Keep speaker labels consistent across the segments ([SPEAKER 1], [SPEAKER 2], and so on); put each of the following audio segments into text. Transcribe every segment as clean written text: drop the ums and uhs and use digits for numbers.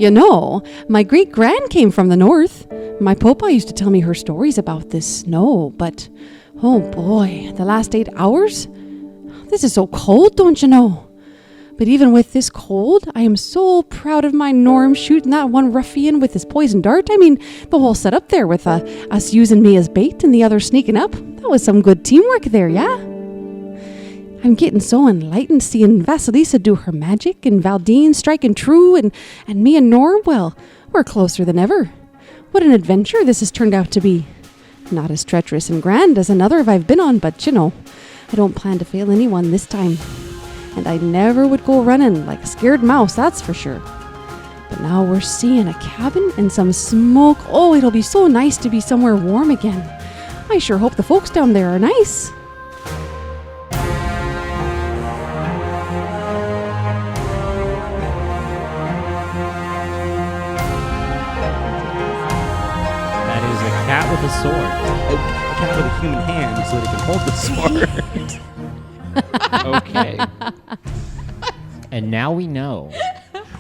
[SPEAKER 1] My great-grand came from the north. My Popa used to tell me her stories about this snow, but, oh boy, the last 8 hours? This is so cold, don't you know? But even with this cold, I am so proud of my Norm shooting that one ruffian with his poison dart. I mean, the whole setup there with us using me as bait and the others sneaking up. That was some good teamwork there, yeah? I'm getting so enlightened seeing Vasilisa do her magic and Valdine striking true and me and Norm, well, we're closer than ever. What an adventure this has turned out to be. Not as treacherous and grand as another I've been on, but I don't plan to fail anyone this time. And I never would go running like a scared mouse, that's for sure. But now we're seeing a cabin and some smoke. Oh, it'll be so nice to be somewhere warm again. I sure hope the folks down there are nice.
[SPEAKER 2] That is a cat with a sword.
[SPEAKER 3] A cat with a human hand so that it can hold the sword.
[SPEAKER 2] Okay. And now we know.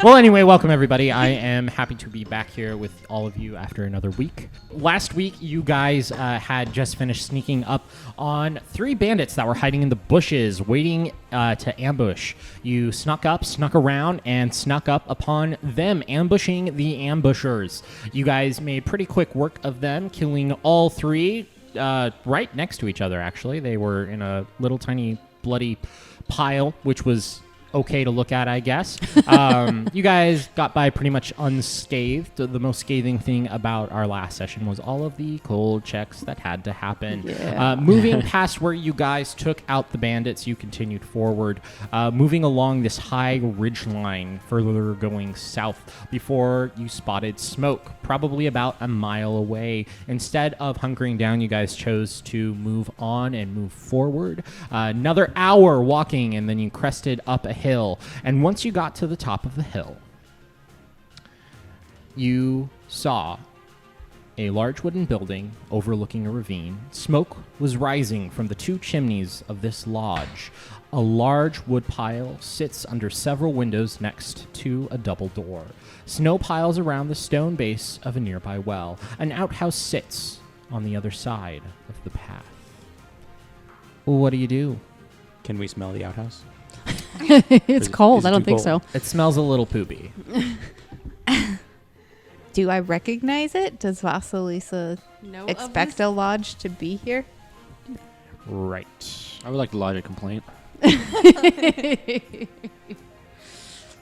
[SPEAKER 2] Well, anyway, welcome everybody. I am happy to be back here with all of you after another week. Last week, you guys had just finished sneaking up on 3 bandits that were hiding in the bushes, waiting to ambush. You snuck around, and snuck up upon them, ambushing the ambushers. You guys made pretty quick work of them, killing all 3 right next to each other, actually. They were in a little tiny bloody pile, which was okay to look at, I guess. You guys got by pretty much unscathed. The most scathing thing about our last session was all of the cold checks that had to happen.
[SPEAKER 1] Yeah.
[SPEAKER 2] Moving past where you guys took out the bandits, you continued forward, moving along this high ridge line, further going south, before you spotted smoke, probably about a mile away. Instead of hunkering down, you guys chose to move on and move forward. Another hour walking, and then you crested up a hill, and once you got to the top of the hill, you saw a large wooden building overlooking a ravine. Smoke was rising from the 2 chimneys of this lodge. A large wood pile sits under several windows next to a double door. Snow piles around the stone base of a nearby well. An outhouse sits on the other side of the path. Well, what do you do?
[SPEAKER 3] Can we smell the outhouse?
[SPEAKER 1] It's cold. I don't think so.
[SPEAKER 2] It smells a little poopy.
[SPEAKER 4] Do I recognize it? Does Vasilisa expect a lodge to be here?
[SPEAKER 2] Right.
[SPEAKER 5] I would like to lodge a complaint.
[SPEAKER 1] I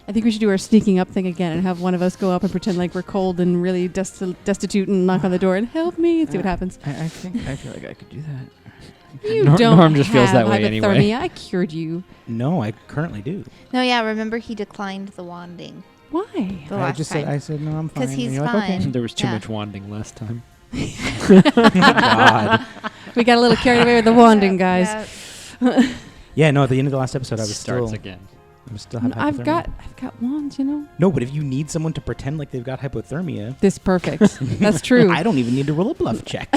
[SPEAKER 1] think we should do our sneaking up thing again and have one of us go up and pretend like we're cold and really destitute and knock on the door and help me and see what happens.
[SPEAKER 5] I feel like I could do that.
[SPEAKER 1] You
[SPEAKER 5] Norm
[SPEAKER 1] don't
[SPEAKER 5] just
[SPEAKER 1] have
[SPEAKER 5] feels that way
[SPEAKER 1] hypothermia.
[SPEAKER 5] anyway.
[SPEAKER 1] I cured you.
[SPEAKER 3] No, I currently do.
[SPEAKER 4] No, yeah, remember he declined the wanding
[SPEAKER 1] Why?
[SPEAKER 4] the
[SPEAKER 3] I
[SPEAKER 4] last
[SPEAKER 3] just
[SPEAKER 4] time.
[SPEAKER 3] said, I said, no, I'm fine.
[SPEAKER 4] 'Cause he's
[SPEAKER 3] And you're like, okay.
[SPEAKER 4] fine.
[SPEAKER 5] There was too
[SPEAKER 4] Yeah.
[SPEAKER 5] much wanding last time.
[SPEAKER 3] God.
[SPEAKER 1] We got a little carried away with the wanding, guys.
[SPEAKER 4] Yeah.
[SPEAKER 3] Yeah, no, at the end of the last episode, I was
[SPEAKER 5] Starts
[SPEAKER 3] still...
[SPEAKER 5] again.
[SPEAKER 3] I'm still have
[SPEAKER 1] I've
[SPEAKER 3] hypothermia.
[SPEAKER 1] got wands, you know.
[SPEAKER 3] No, but if you need someone to pretend like they've got hypothermia...
[SPEAKER 1] This perfect. That's true.
[SPEAKER 3] I don't even need to roll a bluff check.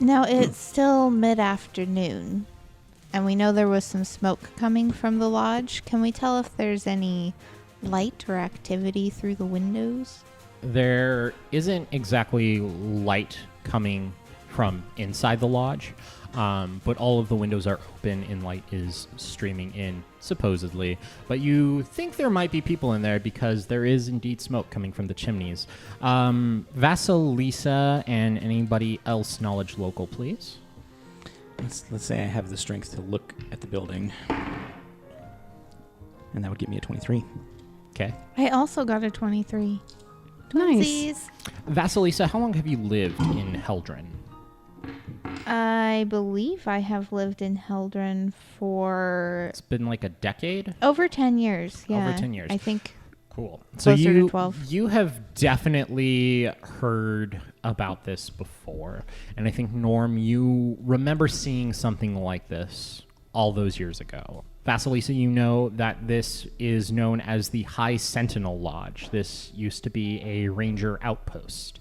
[SPEAKER 4] Now, it's still mid-afternoon, and we know there was some smoke coming from the lodge. Can we tell if there's any light or activity through the windows?
[SPEAKER 2] There isn't exactly light coming from inside the lodge, but all of the windows are open and light is streaming in, supposedly. But you think there might be people in there because there is indeed smoke coming from the chimneys. Vasilisa and anybody else knowledge local, please.
[SPEAKER 3] Let's say I have the strength to look at the building. And that would give me a 23.
[SPEAKER 2] Okay.
[SPEAKER 4] I also got a 23.
[SPEAKER 1] Nice.
[SPEAKER 4] Twinsies.
[SPEAKER 2] Vasilisa, how long have you lived in Heldren?
[SPEAKER 4] I believe I have lived in Heldren for
[SPEAKER 2] It's been like a decade?
[SPEAKER 4] over 10 years. Yeah.
[SPEAKER 2] Over 10 years.
[SPEAKER 4] I think.
[SPEAKER 2] Cool. So
[SPEAKER 4] Closer to
[SPEAKER 2] you
[SPEAKER 4] 12.
[SPEAKER 2] you have definitely heard about this before. And I think, Norm, you remember seeing something like this all those years ago. Vasilisa, you know that this is known as the High Sentinel Lodge. This used to be a ranger outpost.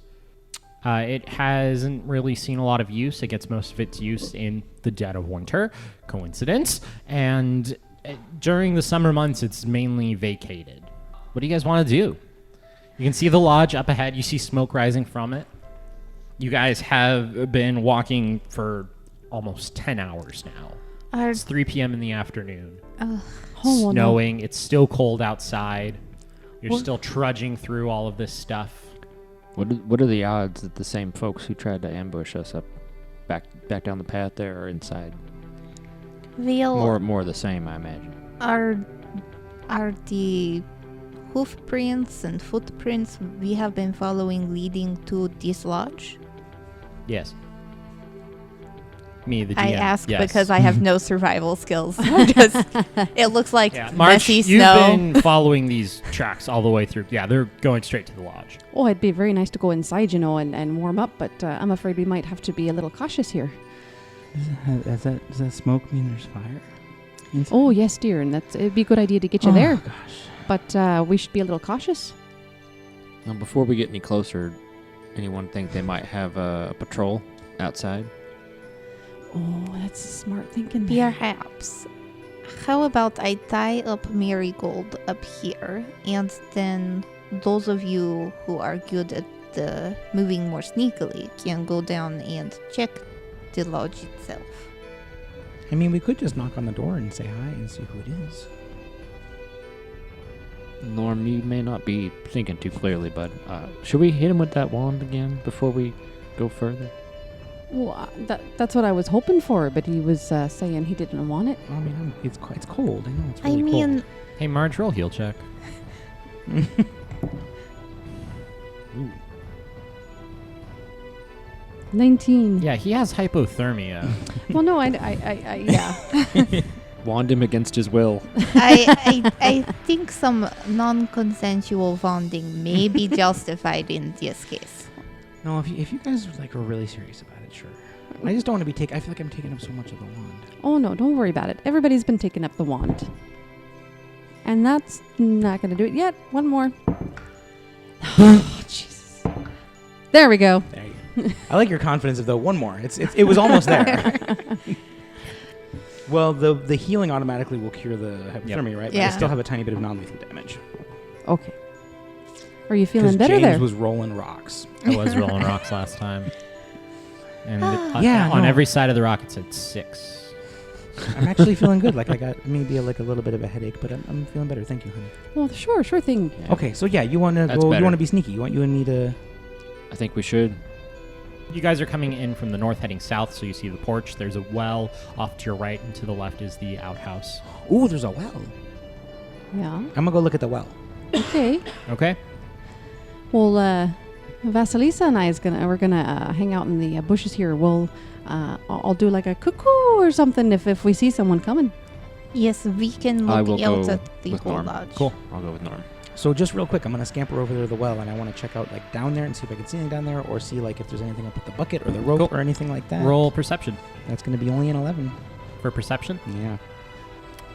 [SPEAKER 2] It hasn't really seen a lot of use. It gets most of its use in the dead of winter. Coincidence. And during the summer months, it's mainly vacated. What do you guys want to do? You can see the lodge up ahead. You see smoke rising from it. You guys have been walking for almost 10 hours now. It's 3 p.m. in the afternoon.
[SPEAKER 1] Oh,
[SPEAKER 2] Snowing. It's still cold outside. You're
[SPEAKER 1] What?
[SPEAKER 2] still trudging through all of this stuff.
[SPEAKER 5] What are the odds that the same folks who tried to ambush us up back down the path there are inside? More the same, I imagine.
[SPEAKER 4] Are the hoof prints and footprints we have been following leading to this lodge?
[SPEAKER 2] Yes. Me, the DM.
[SPEAKER 4] I ask
[SPEAKER 2] yes.
[SPEAKER 4] because I have no survival skills. It looks like
[SPEAKER 2] March,
[SPEAKER 4] messy
[SPEAKER 2] you've
[SPEAKER 4] snow.
[SPEAKER 2] been following these tracks all the way through. Yeah, they're going straight to the lodge.
[SPEAKER 1] Oh, it'd be very nice to go inside, and warm up, but I'm afraid we might have to be a little cautious here.
[SPEAKER 3] Does that smoke mean there's fire? Inside?
[SPEAKER 1] Oh, yes, dear, and it'd be a good idea to get you
[SPEAKER 3] Oh,
[SPEAKER 1] there.
[SPEAKER 3] Gosh.
[SPEAKER 1] But we should be a little cautious.
[SPEAKER 5] Now, before we get any closer, anyone think they might have a patrol outside?
[SPEAKER 1] Oh, that's smart thinking. there.
[SPEAKER 4] Perhaps. How about I tie up Marigold up here, and then those of you who are good at moving more sneakily can go down and check the lodge itself.
[SPEAKER 3] I mean, we could just knock on the door and say hi and see who it is.
[SPEAKER 5] Norm, you may not be thinking too clearly, but should we hit him with that wand again before we go further?
[SPEAKER 1] Well, that's what I was hoping for, but he was saying he didn't want it.
[SPEAKER 3] I mean, it's cold. I know it's
[SPEAKER 4] I
[SPEAKER 3] really
[SPEAKER 4] mean,
[SPEAKER 2] Hey, Marge, roll heal check.
[SPEAKER 3] cold.
[SPEAKER 1] 19.
[SPEAKER 2] Yeah, he has hypothermia.
[SPEAKER 1] Well, no, yeah.
[SPEAKER 5] Wand him against his will.
[SPEAKER 4] I think some non-consensual bonding may be justified in this case.
[SPEAKER 3] No, if you guys are really serious about it, sure. I just don't want to be taking. I feel like I'm taking up so much of the wand.
[SPEAKER 1] Oh, no, don't worry about it. Everybody's been taking up the wand. And that's not going to do it yet. One more. Oh, Jesus. There we go.
[SPEAKER 3] There you go. I like your confidence of the one more. It was almost there. Well, the healing automatically will cure the hypothermia, right? But I
[SPEAKER 4] Yeah.
[SPEAKER 3] still have a tiny bit of non-lethal damage.
[SPEAKER 1] Okay. Are you feeling
[SPEAKER 3] 'Cause
[SPEAKER 1] better
[SPEAKER 3] James
[SPEAKER 1] there?
[SPEAKER 3] was rolling rocks.
[SPEAKER 2] I was rolling rocks last time. And
[SPEAKER 3] Yeah,
[SPEAKER 2] on
[SPEAKER 3] no.
[SPEAKER 2] every side of the rock, it said 6.
[SPEAKER 3] I'm actually feeling good. Like I got maybe a little bit of a headache, but I'm feeling better. Thank you, honey.
[SPEAKER 1] Well, sure thing.
[SPEAKER 5] Yeah.
[SPEAKER 3] Okay, so yeah, you want to
[SPEAKER 5] That's
[SPEAKER 3] go?
[SPEAKER 5] better.
[SPEAKER 3] You want to be sneaky? You and me to?
[SPEAKER 5] I think we should.
[SPEAKER 2] You guys are coming in from the north, heading south, so you see the porch. There's a well off to your right, and to the left is the outhouse.
[SPEAKER 3] Ooh, there's a well.
[SPEAKER 1] Yeah.
[SPEAKER 3] I'm gonna go look at the well.
[SPEAKER 1] Okay.
[SPEAKER 2] Okay?
[SPEAKER 1] Well, Vasilisa and we're gonna hang out in the bushes here. I'll do like a cuckoo or something if we see someone coming.
[SPEAKER 4] Yes, we can
[SPEAKER 5] I
[SPEAKER 4] look
[SPEAKER 5] will
[SPEAKER 4] out
[SPEAKER 5] go
[SPEAKER 4] at the
[SPEAKER 5] with
[SPEAKER 4] whole
[SPEAKER 5] Norm.
[SPEAKER 4] lodge.
[SPEAKER 2] Cool.
[SPEAKER 5] I'll go with Norm.
[SPEAKER 3] So just real quick, I'm gonna scamper over to the well, and I want to check out like down there and see if I can see anything down there, or see like if there's anything up with the bucket or the rope
[SPEAKER 2] Cool.
[SPEAKER 3] or anything like that.
[SPEAKER 2] Roll perception.
[SPEAKER 3] That's gonna be only an 11.
[SPEAKER 2] For perception?
[SPEAKER 3] Yeah,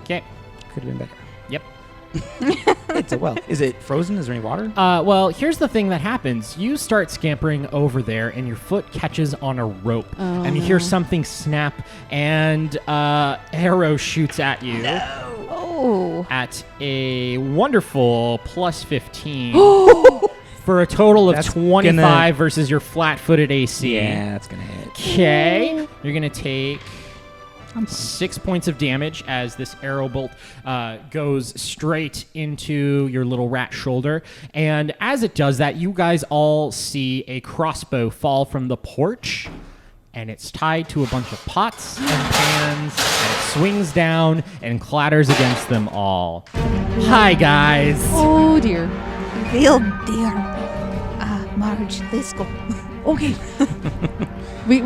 [SPEAKER 2] Okay.
[SPEAKER 3] could have been better.
[SPEAKER 2] Yep.
[SPEAKER 3] It's a well. Is it frozen? Is there any water?
[SPEAKER 2] Well, here's the thing that happens. You start scampering over there, and your foot catches on a rope.
[SPEAKER 1] Oh,
[SPEAKER 2] and you hear
[SPEAKER 1] no.
[SPEAKER 2] something snap, and arrow shoots at you.
[SPEAKER 4] Oh,
[SPEAKER 2] At a wonderful plus 15 for a total of
[SPEAKER 3] That's
[SPEAKER 2] 25
[SPEAKER 3] gonna-
[SPEAKER 2] versus your flat-footed AC.
[SPEAKER 3] Yeah, that's gonna hit.
[SPEAKER 2] Okay, you're gonna take 6 points of damage as this arrow bolt goes straight into your little rat shoulder. And as it does that, you guys all see a crossbow fall from the porch. And it's tied to a bunch of pots and pans, and it swings down and clatters against them all. Hi, guys.
[SPEAKER 1] Oh dear.
[SPEAKER 4] real dear. Marge, let's go.
[SPEAKER 1] Okay. we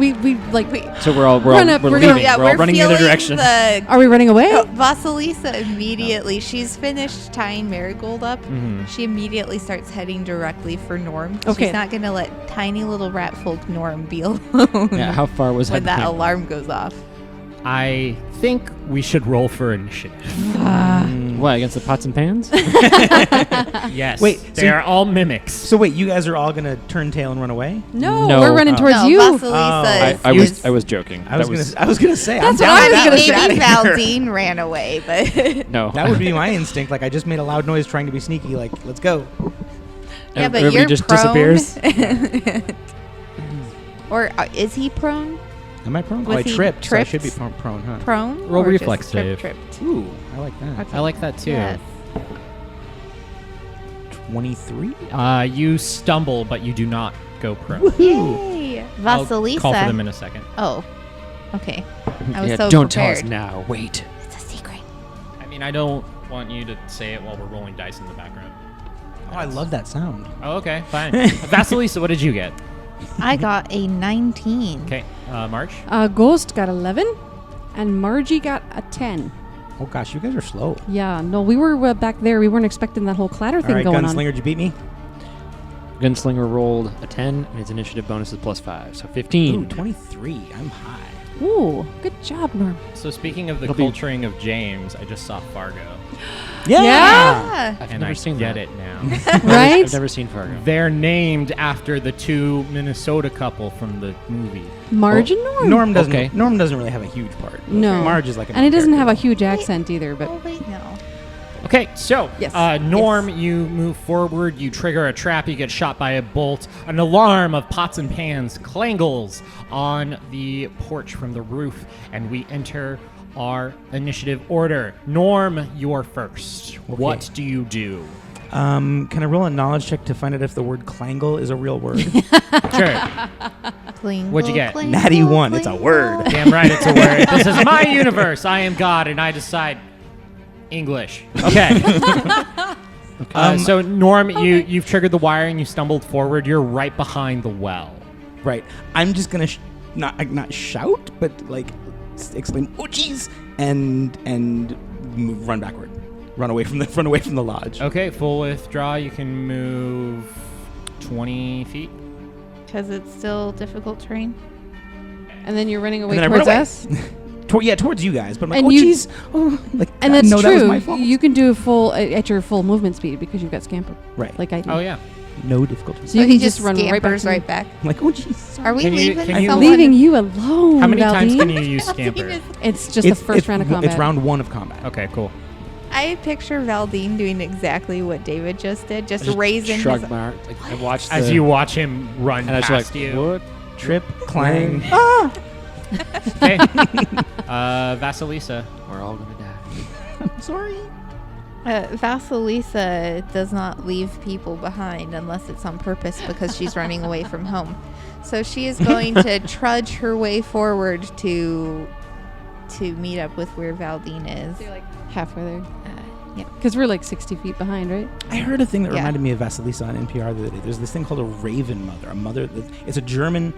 [SPEAKER 1] like.
[SPEAKER 5] So we're all
[SPEAKER 1] Run up,
[SPEAKER 5] we're
[SPEAKER 1] we're
[SPEAKER 5] leaving.
[SPEAKER 1] gonna-
[SPEAKER 5] We're all running the other direction.
[SPEAKER 1] Are we running away?
[SPEAKER 4] Vasilisa immediately, she's finished tying Marigold up.
[SPEAKER 2] Mhm.
[SPEAKER 4] She immediately starts heading directly for Norm.
[SPEAKER 1] Okay.
[SPEAKER 4] She's not going to let tiny little rat folk Norm be alone
[SPEAKER 5] Yeah, how far was
[SPEAKER 4] when that
[SPEAKER 5] behind?
[SPEAKER 4] alarm goes off.
[SPEAKER 2] I think we should roll for initiative.
[SPEAKER 5] What, against the pots and pans?
[SPEAKER 2] Yes.
[SPEAKER 3] Wait,
[SPEAKER 2] they
[SPEAKER 3] so
[SPEAKER 2] are all mimics.
[SPEAKER 3] So wait, you guys are all gonna turn tail and run away?
[SPEAKER 1] No,
[SPEAKER 5] No.
[SPEAKER 1] we're running towards
[SPEAKER 4] No,
[SPEAKER 1] you.
[SPEAKER 4] Vasilisa
[SPEAKER 5] I was joking.
[SPEAKER 3] I was gonna say.
[SPEAKER 1] That's
[SPEAKER 3] I'm
[SPEAKER 1] what I
[SPEAKER 3] down
[SPEAKER 1] was
[SPEAKER 3] with
[SPEAKER 1] gonna
[SPEAKER 3] that.
[SPEAKER 1] say.
[SPEAKER 4] Maybe Valdine ran away, but
[SPEAKER 5] No.
[SPEAKER 3] That would be my instinct. Like I just made a loud noise trying to be sneaky. Like let's go.
[SPEAKER 4] yeah, but
[SPEAKER 5] Everybody
[SPEAKER 4] you're
[SPEAKER 5] just
[SPEAKER 4] prone.
[SPEAKER 5] disappears.
[SPEAKER 4] Or is he prone?
[SPEAKER 3] Am I prone?
[SPEAKER 4] Was
[SPEAKER 3] I
[SPEAKER 4] he
[SPEAKER 3] tripped. So I should be
[SPEAKER 4] tripped?
[SPEAKER 3] prone, huh?
[SPEAKER 4] Prone?
[SPEAKER 2] Roll
[SPEAKER 4] or just
[SPEAKER 2] reflex save.
[SPEAKER 4] tripped?
[SPEAKER 3] Ooh, I like that.
[SPEAKER 2] I like that too.
[SPEAKER 4] Yes.
[SPEAKER 3] 23.
[SPEAKER 2] You stumble, but you do not go prone.
[SPEAKER 4] Yay!
[SPEAKER 2] I'll
[SPEAKER 4] Vasilisa.
[SPEAKER 2] call for them in a second.
[SPEAKER 4] Oh, okay. I was
[SPEAKER 5] Yeah,
[SPEAKER 4] so
[SPEAKER 5] don't
[SPEAKER 4] prepared.
[SPEAKER 5] tell us now. Wait.
[SPEAKER 4] It's a secret.
[SPEAKER 2] I mean, I don't want you to say it while we're rolling dice in the background.
[SPEAKER 3] Oh, I love that sound.
[SPEAKER 2] Oh, okay, fine. Vasilisa, what did you get?
[SPEAKER 4] I got a 19.
[SPEAKER 2] Okay, March.
[SPEAKER 1] Ghost got 11, and Margie got a 10.
[SPEAKER 3] Oh gosh, you guys are slow.
[SPEAKER 1] Yeah, no, we were back there. We weren't expecting that whole clatter
[SPEAKER 3] All
[SPEAKER 1] thing
[SPEAKER 3] right,
[SPEAKER 1] going
[SPEAKER 3] Gunslinger, did you beat me?
[SPEAKER 5] Gunslinger rolled a 10, and its initiative bonus is +5, so 15.
[SPEAKER 3] Ooh, 23. I'm high.
[SPEAKER 1] on. Ooh, good job, Norm.
[SPEAKER 2] So speaking of the
[SPEAKER 5] It'll be-
[SPEAKER 2] culturing of James, I just saw Fargo,
[SPEAKER 1] Yeah?
[SPEAKER 4] Yeah.
[SPEAKER 5] I've
[SPEAKER 2] and
[SPEAKER 5] never
[SPEAKER 2] I
[SPEAKER 5] seen
[SPEAKER 2] get
[SPEAKER 5] that.
[SPEAKER 2] it now.
[SPEAKER 1] Right?
[SPEAKER 5] I've never seen Fargo.
[SPEAKER 2] They're named after the two Minnesota couple from the movie.
[SPEAKER 1] Marge and Norm.
[SPEAKER 3] Norm doesn't.
[SPEAKER 2] Okay.
[SPEAKER 3] Norm doesn't really have a huge part. but
[SPEAKER 1] No.
[SPEAKER 3] Marge is like.
[SPEAKER 1] And it doesn't have a
[SPEAKER 3] character.
[SPEAKER 1] huge accent either, but
[SPEAKER 4] Oh, wait, no.
[SPEAKER 2] Okay, so
[SPEAKER 1] Yes.
[SPEAKER 2] Norm, you move forward, you trigger a trap, you get shot by a bolt. An alarm of pots and pans clangles on the porch from the roof, and we enter our initiative order. Norm, you're first. What do you do?
[SPEAKER 3] Can I roll a knowledge check to find out if the word clangle is a real word?
[SPEAKER 2] Sure.
[SPEAKER 4] Clingle,
[SPEAKER 2] What'd you get?
[SPEAKER 4] clingle,
[SPEAKER 3] Natty 1, it's a word.
[SPEAKER 4] clingle.
[SPEAKER 2] Damn right, it's a word. This is my universe. I am God, and I decide English. Okay. So Norm, you've triggered the wire and you stumbled forward. You're right behind the well.
[SPEAKER 3] Right. I'm just gonna not shout, but like exclaim, "Oh jeez!" and run backward, run away from the lodge.
[SPEAKER 2] Okay, full withdraw. You can move 20 feet.
[SPEAKER 4] Because it's still difficult terrain.
[SPEAKER 1] and then you're running away
[SPEAKER 3] And then I run
[SPEAKER 1] towards
[SPEAKER 3] away.
[SPEAKER 1] us.
[SPEAKER 3] Towards you guys, but I'm like,
[SPEAKER 1] And
[SPEAKER 3] oh
[SPEAKER 1] you-
[SPEAKER 3] jeez, oh, like,
[SPEAKER 1] And
[SPEAKER 3] I
[SPEAKER 1] that's
[SPEAKER 3] know that was
[SPEAKER 1] true.
[SPEAKER 3] my fault.
[SPEAKER 1] You can do a full at your full movement speed because you've got scamper.
[SPEAKER 3] Right.
[SPEAKER 1] Like I do.
[SPEAKER 2] Oh yeah.
[SPEAKER 3] No difficulty.
[SPEAKER 1] So you
[SPEAKER 4] Oh,
[SPEAKER 1] can
[SPEAKER 4] he
[SPEAKER 1] just run right back.
[SPEAKER 4] scampers
[SPEAKER 1] to me.
[SPEAKER 4] right back.
[SPEAKER 3] I'm like, oh jeez.
[SPEAKER 4] Are we
[SPEAKER 2] Can you-
[SPEAKER 4] leaving
[SPEAKER 2] can you-
[SPEAKER 1] I'm
[SPEAKER 4] someone?
[SPEAKER 1] leaving you alone.
[SPEAKER 2] How many times
[SPEAKER 1] Valdine.
[SPEAKER 2] can you use scamper?
[SPEAKER 1] It's just the first round of combat.
[SPEAKER 3] It's round 1 of combat.
[SPEAKER 2] Okay, cool.
[SPEAKER 4] I picture Valdine doing exactly what David just did, just
[SPEAKER 5] I just
[SPEAKER 4] raising
[SPEAKER 5] shrug
[SPEAKER 4] his...
[SPEAKER 5] my arm. Like, I watched
[SPEAKER 2] As
[SPEAKER 5] the-
[SPEAKER 2] you watch him run
[SPEAKER 5] and I was
[SPEAKER 2] past
[SPEAKER 5] like,
[SPEAKER 2] you.
[SPEAKER 5] what?
[SPEAKER 3] Trip, clang.
[SPEAKER 2] Okay. Vasilisa.
[SPEAKER 5] We're all gonna die.
[SPEAKER 3] I'm sorry.
[SPEAKER 4] Vasilisa does not leave people behind unless it's on purpose because she's running away from home. So she is going to trudge her way forward to meet up with where Valdine is.
[SPEAKER 1] So you're like halfway there.
[SPEAKER 4] Yeah.
[SPEAKER 1] Because we're like 60 feet behind, right?
[SPEAKER 3] I heard a thing that
[SPEAKER 4] Yeah.
[SPEAKER 3] reminded me of Vasilisa on NPR the other day. There's this thing called a raven mother. A mother. It's a German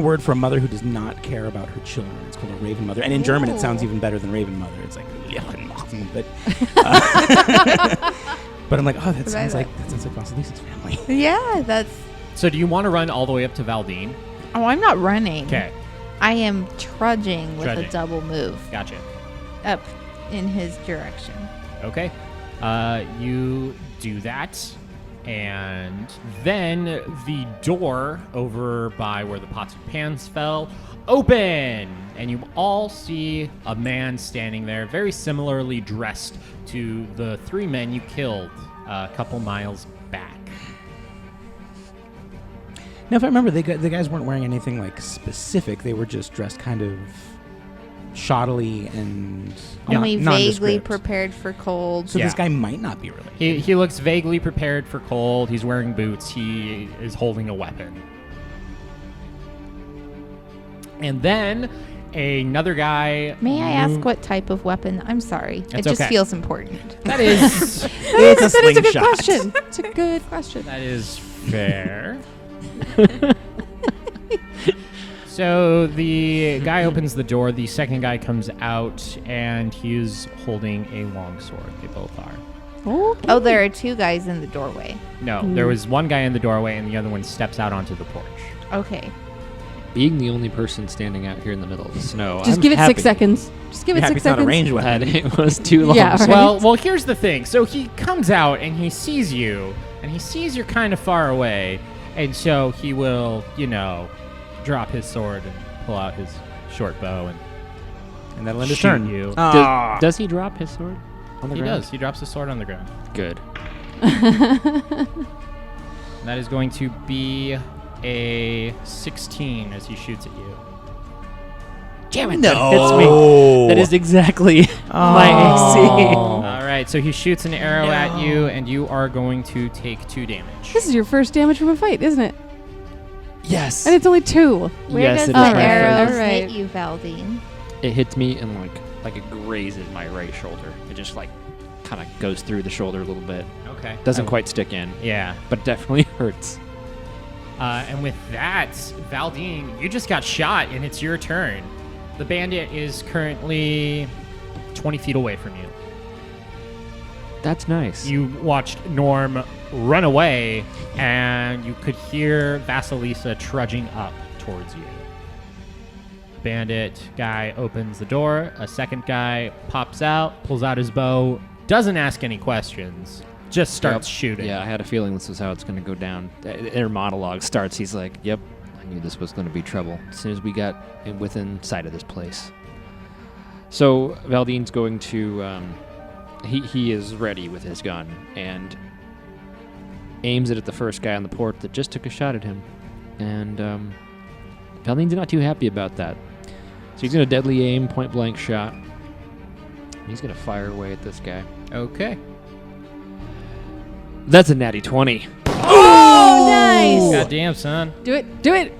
[SPEAKER 3] word for a mother who does not care about her children. It's called a raven mother. And in German, it sounds
[SPEAKER 4] Ooh.
[SPEAKER 3] even better than raven mother. It's like, but but I'm like, oh, that sounds like Vasilisa's family.
[SPEAKER 4] Yeah, that's...
[SPEAKER 2] So do you want to run all the way up to Valdine?
[SPEAKER 4] Oh, I'm not running.
[SPEAKER 2] Okay,
[SPEAKER 4] I am trudging with
[SPEAKER 2] Trudging.
[SPEAKER 4] a double move
[SPEAKER 2] gotcha.
[SPEAKER 4] up in his direction.
[SPEAKER 2] Okay. You do that. And then the door over by where the pots and pans fell open. And you all see a man standing there, very similarly dressed to the 3 men you killed a couple miles back.
[SPEAKER 3] Now, if I remember, the guys weren't wearing anything like specific. They were just dressed kind of shoddily and
[SPEAKER 4] Only vaguely
[SPEAKER 3] nondescript.
[SPEAKER 4] prepared for cold.
[SPEAKER 3] So
[SPEAKER 2] Yeah.
[SPEAKER 3] this guy might not be related.
[SPEAKER 2] He looks vaguely prepared for cold. He's wearing boots. He is holding a weapon. And then another guy.
[SPEAKER 4] May I ask what type of weapon? I'm sorry.
[SPEAKER 2] That's
[SPEAKER 4] it just
[SPEAKER 2] okay.
[SPEAKER 4] feels important.
[SPEAKER 2] That is
[SPEAKER 3] It's a
[SPEAKER 1] That is a good
[SPEAKER 3] slingshot.
[SPEAKER 1] question. It's a good question.
[SPEAKER 2] that is fair. So the guy opens the door. The second guy comes out, and he's holding a long sword. They both are.
[SPEAKER 1] Okay.
[SPEAKER 4] Oh, there are 2 guys in the doorway.
[SPEAKER 2] No, there was one guy in the doorway, and the other one steps out onto the porch.
[SPEAKER 4] Okay.
[SPEAKER 5] being the only person standing out here in the middle of the snow,
[SPEAKER 1] Just
[SPEAKER 5] I'm
[SPEAKER 1] give it
[SPEAKER 5] happy
[SPEAKER 1] 6 seconds. Just give it
[SPEAKER 3] Happy
[SPEAKER 1] 6
[SPEAKER 3] it's not a
[SPEAKER 1] seconds.
[SPEAKER 3] ranged weapon.
[SPEAKER 5] that it was too long.
[SPEAKER 1] Yeah, right.
[SPEAKER 2] Well, here's the thing. So he comes out and he sees you, and he sees you're kind of far away, and so he will, drop his sword and pull out his short bow
[SPEAKER 3] And that'll end his
[SPEAKER 2] shoot
[SPEAKER 3] turn.
[SPEAKER 2] you.
[SPEAKER 5] Does he drop his sword on the
[SPEAKER 2] He
[SPEAKER 5] ground?
[SPEAKER 2] does. He drops his sword on the ground.
[SPEAKER 5] Good.
[SPEAKER 2] That is going to be a 16 as he shoots at you.
[SPEAKER 5] Damn it!
[SPEAKER 3] No.
[SPEAKER 5] That hits me. That is exactly my AC.
[SPEAKER 2] All right, so he shoots an arrow at you, and you are going to take 2 damage.
[SPEAKER 1] This is your first damage from a fight, isn't it?
[SPEAKER 5] Yes.
[SPEAKER 1] And it's only 2.
[SPEAKER 4] Where
[SPEAKER 5] Yes,
[SPEAKER 4] does
[SPEAKER 5] it
[SPEAKER 4] the
[SPEAKER 5] is my
[SPEAKER 4] arrows
[SPEAKER 1] first.
[SPEAKER 4] hit you, Valdine?
[SPEAKER 5] It hits me and like it grazes my right shoulder. It just like kind of goes through the shoulder a little bit.
[SPEAKER 2] Okay.
[SPEAKER 5] Doesn't quite stick in,
[SPEAKER 2] Yeah.
[SPEAKER 5] but definitely hurts.
[SPEAKER 2] And with that, Valdine, you just got shot, and it's your turn. The bandit is currently 20 feet away from you.
[SPEAKER 5] That's nice.
[SPEAKER 2] You watched Norm run away, and you could hear Vasilisa trudging up towards you. Bandit guy opens the door. A second guy pops out, pulls out his bow, doesn't ask any questions, just starts shooting.
[SPEAKER 5] Yeah, I had a feeling this was how it's going to go down. Their monologue starts. He's like, "Yep, I knew this was going to be trouble as soon as we got within sight of this place." So Valdine's going to. He is ready with his gun and aims it at the first guy on the port that just took a shot at him. And Valdine's not too happy about that. So he's going to deadly aim, point blank shot. He's going to fire away at this guy.
[SPEAKER 2] Okay.
[SPEAKER 5] That's a natty 20.
[SPEAKER 1] Oh, nice.
[SPEAKER 2] Goddamn, son.
[SPEAKER 1] Do it. Do it.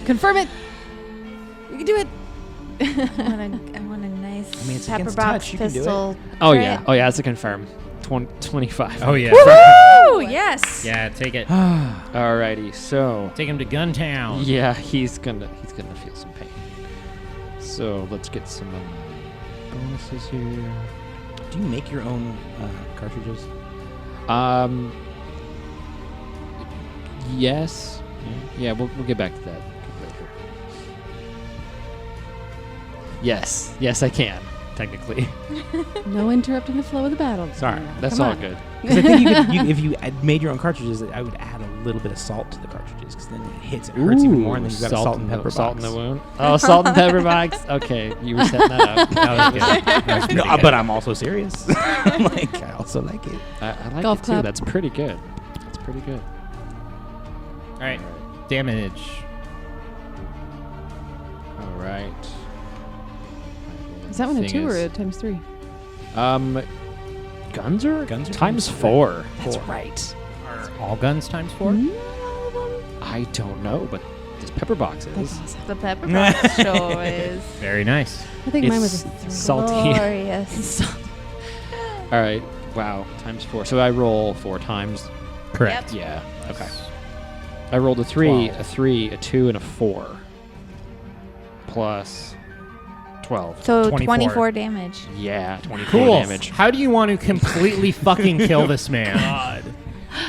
[SPEAKER 1] Confirm it. You can do it.
[SPEAKER 4] I want a nice
[SPEAKER 3] it's
[SPEAKER 4] pepper
[SPEAKER 3] against
[SPEAKER 4] box
[SPEAKER 3] touch, you can do it.
[SPEAKER 4] pistol.
[SPEAKER 5] Oh,
[SPEAKER 4] crit.
[SPEAKER 5] yeah. Oh, yeah, that's a confirm. 25.
[SPEAKER 2] Oh, yeah.
[SPEAKER 1] Oh, yes.
[SPEAKER 2] Yeah, take it.
[SPEAKER 5] Alrighty, so
[SPEAKER 2] Take him to Guntown.
[SPEAKER 5] yeah, he's gonna feel some pain. So let's get some bonuses here.
[SPEAKER 3] Do you make your own cartridges?
[SPEAKER 5] Yes. Yeah, we'll get back to that later. Yes, I can technically.
[SPEAKER 1] No interrupting the flow of the battle.
[SPEAKER 3] Sorry,
[SPEAKER 5] That's
[SPEAKER 1] Come
[SPEAKER 5] all
[SPEAKER 1] on.
[SPEAKER 5] good.
[SPEAKER 3] Because I think if you had made your own cartridges, I would add a little bit of salt to the cartridges, because then it hurts even more, and then you've got a salt and pepper box.
[SPEAKER 5] Salt in the wound. Oh, salt and pepper box. Okay, you were setting that up.
[SPEAKER 2] That was good. That was pretty
[SPEAKER 3] No,
[SPEAKER 2] good.
[SPEAKER 3] but I'm also serious. I'm like, I also like it.
[SPEAKER 5] I like
[SPEAKER 1] Golf
[SPEAKER 5] it too.
[SPEAKER 1] clap.
[SPEAKER 5] That's pretty good. That's pretty good.
[SPEAKER 2] All right. Damage.
[SPEAKER 5] All right.
[SPEAKER 1] Is that one a
[SPEAKER 5] Thing
[SPEAKER 1] 2 or
[SPEAKER 5] is-
[SPEAKER 1] a times 3?
[SPEAKER 5] Guns are
[SPEAKER 3] Guns are
[SPEAKER 5] times
[SPEAKER 3] times
[SPEAKER 5] 4.
[SPEAKER 3] That's
[SPEAKER 5] right.
[SPEAKER 2] Are all guns times 4?
[SPEAKER 5] I don't know, but this pepper box is.
[SPEAKER 1] That's awesome.
[SPEAKER 4] The pepper box sure is
[SPEAKER 2] Very nice.
[SPEAKER 1] I think mine was
[SPEAKER 5] It's
[SPEAKER 1] a 3.
[SPEAKER 5] salty.
[SPEAKER 4] glorious.
[SPEAKER 5] All right. Wow. Times 4. So I roll 4 times.
[SPEAKER 2] Correct.
[SPEAKER 5] Yeah. Okay. I rolled a 3,
[SPEAKER 2] 12.
[SPEAKER 5] a 3, a 2, and a 4. Plus 12.
[SPEAKER 4] So
[SPEAKER 2] 24.
[SPEAKER 4] 24 damage.
[SPEAKER 5] Yeah, 24
[SPEAKER 2] Cool.
[SPEAKER 5] damage.
[SPEAKER 2] How do you want to completely fucking kill this man?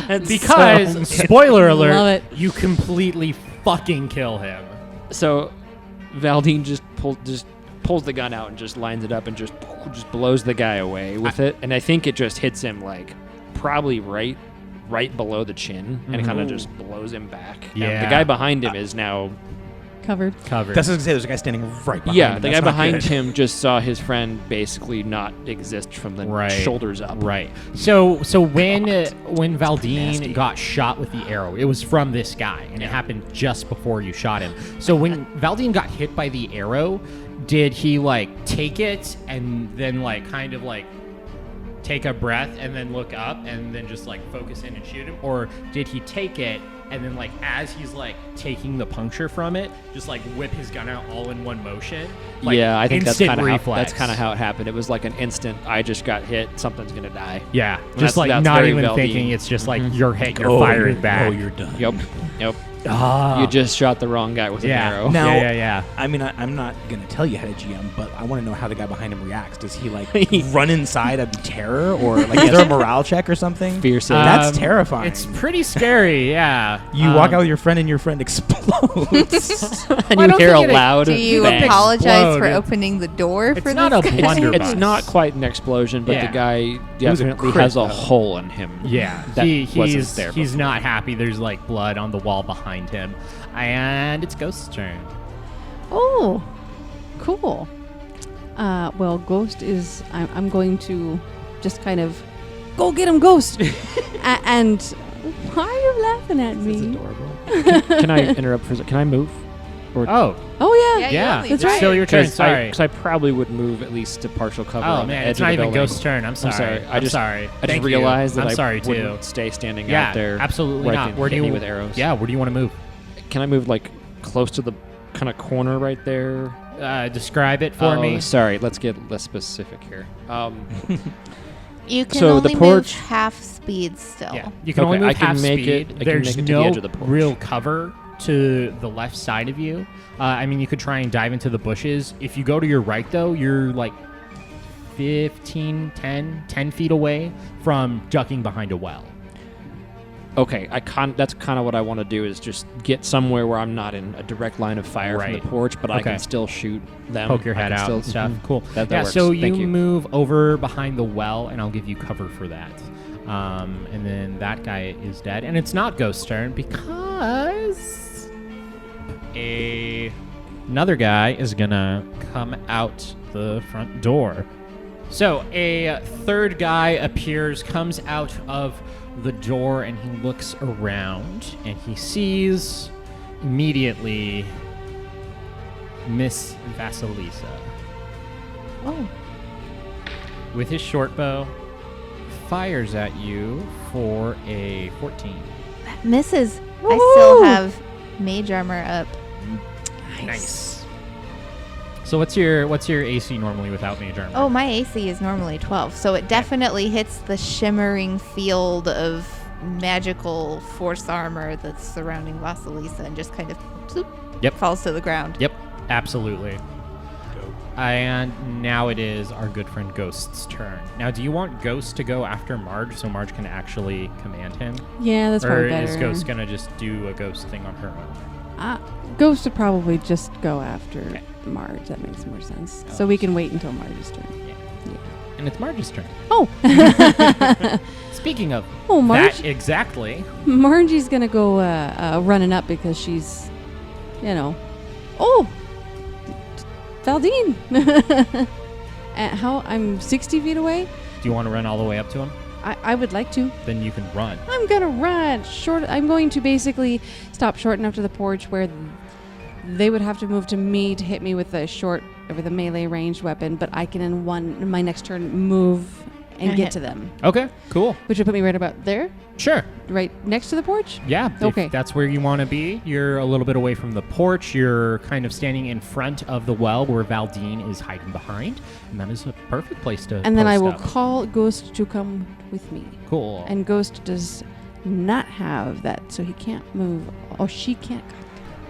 [SPEAKER 5] That's
[SPEAKER 2] Because,
[SPEAKER 5] so-
[SPEAKER 2] spoiler alert,
[SPEAKER 1] Love it.
[SPEAKER 2] you completely fucking kill him.
[SPEAKER 5] So Valdine just pulls the gun out and just lines it up and just blows the guy away with it. And I think it just hits him like probably right below the chin, and it kind of just blows him back. And
[SPEAKER 2] Yeah.
[SPEAKER 5] the guy behind him is now.
[SPEAKER 1] Covered.
[SPEAKER 2] Covered.
[SPEAKER 3] That's what I was gonna say. There's a guy standing right behind
[SPEAKER 5] Yeah,
[SPEAKER 3] him.
[SPEAKER 5] the
[SPEAKER 3] That's
[SPEAKER 5] guy
[SPEAKER 3] not
[SPEAKER 5] behind
[SPEAKER 3] good.
[SPEAKER 5] him just saw his friend basically not exist from the
[SPEAKER 2] Right.
[SPEAKER 5] shoulders up.
[SPEAKER 2] Right. So when Valdine
[SPEAKER 3] nasty.
[SPEAKER 2] got shot with the arrow, it was from this guy, and it happened just before you shot him. So when Valdine got hit by the arrow, did he like take it and then like kind of like take a breath and then look up and then just like focus in and shoot him, or did he take it and then like as he's like taking the puncture from it, just like whip his gun out all in one motion? Like,
[SPEAKER 5] Yeah, I think that's
[SPEAKER 2] instant
[SPEAKER 5] kind of
[SPEAKER 2] reflex.
[SPEAKER 5] how it happened. It was like an instant. I just got hit. Something's gonna die.
[SPEAKER 2] Yeah,
[SPEAKER 5] That's-
[SPEAKER 2] just like
[SPEAKER 5] that's
[SPEAKER 2] not
[SPEAKER 5] very
[SPEAKER 2] even
[SPEAKER 5] Valdine.
[SPEAKER 2] thinking. It's just like
[SPEAKER 5] Mhm.
[SPEAKER 2] you're hit, you're firing back.
[SPEAKER 3] Oh, you're done.
[SPEAKER 5] Yep.
[SPEAKER 2] Ah.
[SPEAKER 5] You just shot the wrong guy with
[SPEAKER 2] yeah.
[SPEAKER 5] an arrow.
[SPEAKER 3] Now-
[SPEAKER 2] yeah.
[SPEAKER 3] I mean, I'm not gonna tell you how to GM, but I want to know how the guy behind him reacts. Does he like run inside of terror, or like is there a morale check or something?
[SPEAKER 5] Fear save.
[SPEAKER 3] That's terrifying.
[SPEAKER 2] It's pretty scary. Yeah.
[SPEAKER 3] You walk out with your friend and your friend explodes.
[SPEAKER 5] And
[SPEAKER 1] Well, I
[SPEAKER 5] you
[SPEAKER 1] don't
[SPEAKER 5] hear a
[SPEAKER 1] think it-
[SPEAKER 5] loud
[SPEAKER 4] Do you
[SPEAKER 5] bang.
[SPEAKER 4] apologize for
[SPEAKER 2] Explode.
[SPEAKER 4] opening the door
[SPEAKER 2] It's
[SPEAKER 4] for
[SPEAKER 2] not
[SPEAKER 4] this
[SPEAKER 2] a
[SPEAKER 4] guy?
[SPEAKER 2] blunderbuss.
[SPEAKER 5] It's not quite an explosion, but
[SPEAKER 2] Yeah.
[SPEAKER 5] the guy
[SPEAKER 3] It was a
[SPEAKER 5] definitely
[SPEAKER 3] crit,
[SPEAKER 5] has a
[SPEAKER 3] though.
[SPEAKER 5] hole in him.
[SPEAKER 2] Yeah,
[SPEAKER 5] that
[SPEAKER 2] he's
[SPEAKER 5] wasn't there
[SPEAKER 2] he's
[SPEAKER 5] before.
[SPEAKER 2] not happy. There's like blood on the wall behind him, and it's Ghost's turn.
[SPEAKER 1] Oh, cool. Well, Ghost is. I'm going to just kind of go get him, Ghost. And why are you laughing at
[SPEAKER 3] It's
[SPEAKER 1] me?
[SPEAKER 3] adorable.
[SPEAKER 5] Can I interrupt for a second? Can I move?
[SPEAKER 2] Oh,
[SPEAKER 1] Oh yeah.
[SPEAKER 4] Yeah,
[SPEAKER 2] yeah,
[SPEAKER 4] only
[SPEAKER 1] That's
[SPEAKER 2] it's
[SPEAKER 1] right.
[SPEAKER 2] still your turn.
[SPEAKER 5] Because
[SPEAKER 2] Sorry.
[SPEAKER 5] I probably would move at least to partial cover.
[SPEAKER 2] Oh
[SPEAKER 5] on the
[SPEAKER 2] man,
[SPEAKER 5] edge
[SPEAKER 2] it's
[SPEAKER 5] of
[SPEAKER 2] not
[SPEAKER 5] the
[SPEAKER 2] even
[SPEAKER 5] building.
[SPEAKER 2] Ghost's turn. I'm sorry.
[SPEAKER 5] sorry.
[SPEAKER 2] I'm sorry.
[SPEAKER 5] I just
[SPEAKER 2] Thank you.
[SPEAKER 5] realized that
[SPEAKER 2] I'm
[SPEAKER 5] I
[SPEAKER 2] sorry too.
[SPEAKER 5] wouldn't stay standing
[SPEAKER 2] Yeah,
[SPEAKER 5] out there.
[SPEAKER 2] absolutely
[SPEAKER 5] where I
[SPEAKER 2] not.
[SPEAKER 5] can
[SPEAKER 2] Where do
[SPEAKER 5] hit
[SPEAKER 2] you
[SPEAKER 5] me with arrows?
[SPEAKER 2] Yeah, where do you want to move?
[SPEAKER 5] Can I move like close to the kind of corner right there?
[SPEAKER 2] Describe it for me.
[SPEAKER 5] Sorry, let's get less specific here.
[SPEAKER 4] You can
[SPEAKER 5] So the
[SPEAKER 4] only move
[SPEAKER 5] porch-
[SPEAKER 4] half speed still.
[SPEAKER 2] Yeah, you can
[SPEAKER 5] Okay,
[SPEAKER 2] only move
[SPEAKER 5] I can
[SPEAKER 2] half
[SPEAKER 5] make
[SPEAKER 2] speed.
[SPEAKER 5] it- I can
[SPEAKER 2] There's
[SPEAKER 5] make it to the
[SPEAKER 2] no
[SPEAKER 5] edge of the porch.
[SPEAKER 2] real cover to the left side of you. I mean, you could try and dive into the bushes. If you go to your right, though, you're like 10 feet away from ducking behind a well.
[SPEAKER 5] Okay, that's kind of what I want to do is just get somewhere where I'm not in a direct line of fire from
[SPEAKER 2] Right.
[SPEAKER 5] the porch, but I
[SPEAKER 2] Okay.
[SPEAKER 5] can still shoot them.
[SPEAKER 2] Poke your
[SPEAKER 5] I
[SPEAKER 2] head
[SPEAKER 5] can
[SPEAKER 2] out
[SPEAKER 5] still-
[SPEAKER 2] and stuff.
[SPEAKER 5] Mhm.
[SPEAKER 2] Cool.
[SPEAKER 5] That
[SPEAKER 2] yeah,
[SPEAKER 5] works.
[SPEAKER 2] so
[SPEAKER 5] Thank
[SPEAKER 2] you
[SPEAKER 5] you.
[SPEAKER 2] move over behind the well, and I'll give you cover for that. And then that guy is dead. And it's not Ghost's turn because another guy is going to come out the front door. So a third guy appears, comes out of the door, and he looks around, and he sees immediately Miss Vasilisa.
[SPEAKER 1] Oh.
[SPEAKER 2] With his short bow, fires at you for a 14.
[SPEAKER 4] Misses. I
[SPEAKER 1] Woohoo!
[SPEAKER 4] still have mage armor up.
[SPEAKER 2] Nice. So what's your AC normally without mage armor?
[SPEAKER 4] Oh, my AC is normally 12, so it definitely hits the shimmering field of magical force armor that's surrounding Vasilisa and just kind of zoop,
[SPEAKER 2] Yep.
[SPEAKER 4] falls to the ground.
[SPEAKER 2] Yep, absolutely. And now it is our good friend Ghost's turn. Now, do you want Ghost to go after Marge so Marge can actually command him?
[SPEAKER 1] Yeah, that's
[SPEAKER 2] Or
[SPEAKER 1] probably better.
[SPEAKER 2] is Ghost going to just do a ghost thing on her own?
[SPEAKER 1] Ghost would probably just go after Marge. That makes more sense. So we can wait until Marge's turn.
[SPEAKER 2] And it's Marge's turn.
[SPEAKER 1] Oh.
[SPEAKER 2] Speaking of
[SPEAKER 1] Oh, Marge.
[SPEAKER 2] that exactly,
[SPEAKER 1] Margie's gonna go running up because she's, oh, Valdine. I'm 60 feet away.
[SPEAKER 2] do you want to run all the way up to him?
[SPEAKER 1] I would like to.
[SPEAKER 2] Then you can run.
[SPEAKER 1] I'm gonna run short. I'm going to basically stop short enough to the porch where they would have to move to me to hit me with a melee ranged weapon, but I can in my next turn move and
[SPEAKER 4] And
[SPEAKER 1] get
[SPEAKER 4] hit
[SPEAKER 1] to them,
[SPEAKER 2] Okay, cool.
[SPEAKER 1] which would put me right about there,
[SPEAKER 2] Sure.
[SPEAKER 1] right next to the porch.
[SPEAKER 2] Yeah.
[SPEAKER 1] Okay.
[SPEAKER 2] If that's where you want to be. You're a little bit away from the porch. You're kind of standing in front of the well where Valdine is hiding behind. And that is a perfect place to
[SPEAKER 1] And then I
[SPEAKER 2] post
[SPEAKER 1] will
[SPEAKER 2] up.
[SPEAKER 1] call Ghost to come with me.
[SPEAKER 2] Cool.
[SPEAKER 1] And Ghost does not have that, so he can't move. Oh, she can't.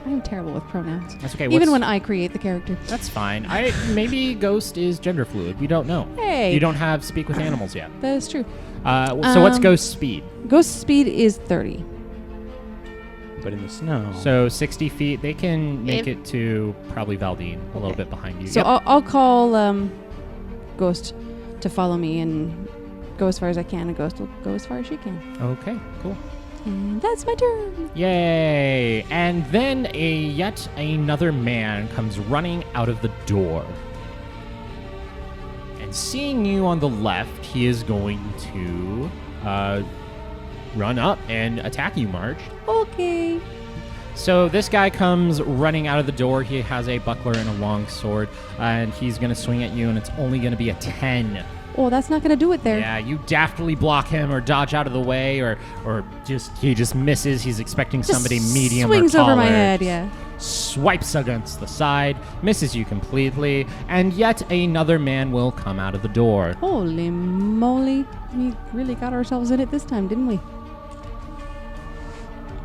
[SPEAKER 1] I am terrible with pronouns.
[SPEAKER 2] That's okay.
[SPEAKER 1] Even when I create the character.
[SPEAKER 2] That's fine. Maybe Ghost is gender fluid. We don't know.
[SPEAKER 1] Hey.
[SPEAKER 2] You don't have speak with animals yet.
[SPEAKER 1] That is true.
[SPEAKER 2] So what's Ghost's speed?
[SPEAKER 1] Ghost speed is 30.
[SPEAKER 3] But in the snow.
[SPEAKER 2] So 60 feet. They can make
[SPEAKER 4] If-
[SPEAKER 2] it to probably Valdine, a little bit behind you.
[SPEAKER 1] So I'll call Ghost to follow me and go as far as I can, and Ghost will go as far as she can.
[SPEAKER 2] Okay, cool.
[SPEAKER 1] And that's my turn.
[SPEAKER 2] Yay! And then yet another man comes running out of the door. And seeing you on the left, he is going to run up and attack you, Marge.
[SPEAKER 1] Okay.
[SPEAKER 2] So this guy comes running out of the door. He has a buckler and a long sword, and he's going to swing at you, and it's only going to be a 10.
[SPEAKER 1] Oh, that's not going to do it there.
[SPEAKER 2] Yeah, you daftly block him or dodge out of the way, or he just misses. He's expecting
[SPEAKER 1] Just
[SPEAKER 2] somebody medium
[SPEAKER 1] swings
[SPEAKER 2] or taller.
[SPEAKER 1] over my head, yeah.
[SPEAKER 2] Swipes against the side, misses you completely, and yet another man will come out of the door.
[SPEAKER 1] Holy moly. We really got ourselves in it this time, didn't we?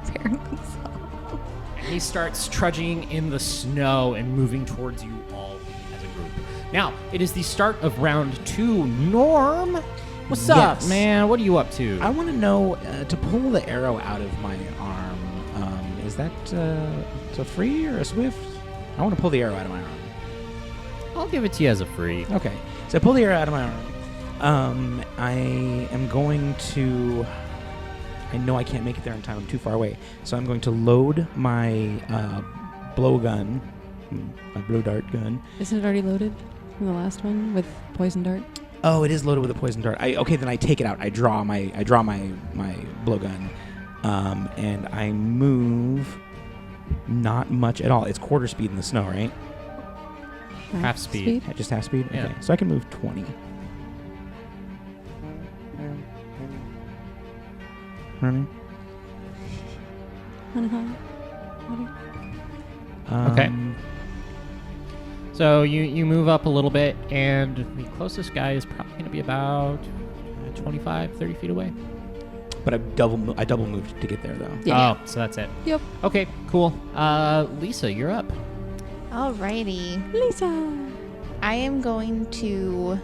[SPEAKER 4] Apparently so.
[SPEAKER 2] He starts trudging in the snow and moving towards you all as a group. Now, it is the start of round 2. Norm, what's up,
[SPEAKER 3] Yes.
[SPEAKER 2] man? What are you up to?
[SPEAKER 3] I want to know, to pull the arrow out of my arm, that a free or a swift? I want to pull the arrow out of my arm.
[SPEAKER 2] I'll give it to you as a free.
[SPEAKER 3] Okay, so I pull the arrow out of my arm. I am going to... I know I can't make it there in time. I'm too far away. So I'm going to load my blowgun, my blow dart gun.
[SPEAKER 1] Isn't it already loaded from the last one with poison dart?
[SPEAKER 3] Oh, it is loaded with a poison dart. Okay, then I take it out. I draw my blowgun, and I move not much at all. It's quarter speed in the snow, right?
[SPEAKER 2] Half speed.
[SPEAKER 3] Just half speed?
[SPEAKER 2] Yeah.
[SPEAKER 3] Okay, so I can move 20.
[SPEAKER 2] Okay. So you move up a little bit, and the closest guy is probably going to be about 25, 30 feet away.
[SPEAKER 3] But I double moved to get there, though.
[SPEAKER 1] Yeah.
[SPEAKER 2] Oh, so that's it.
[SPEAKER 1] Yep.
[SPEAKER 2] Okay, cool. Lisa, you're up.
[SPEAKER 4] Alrighty.
[SPEAKER 1] Lisa.
[SPEAKER 4] I am going to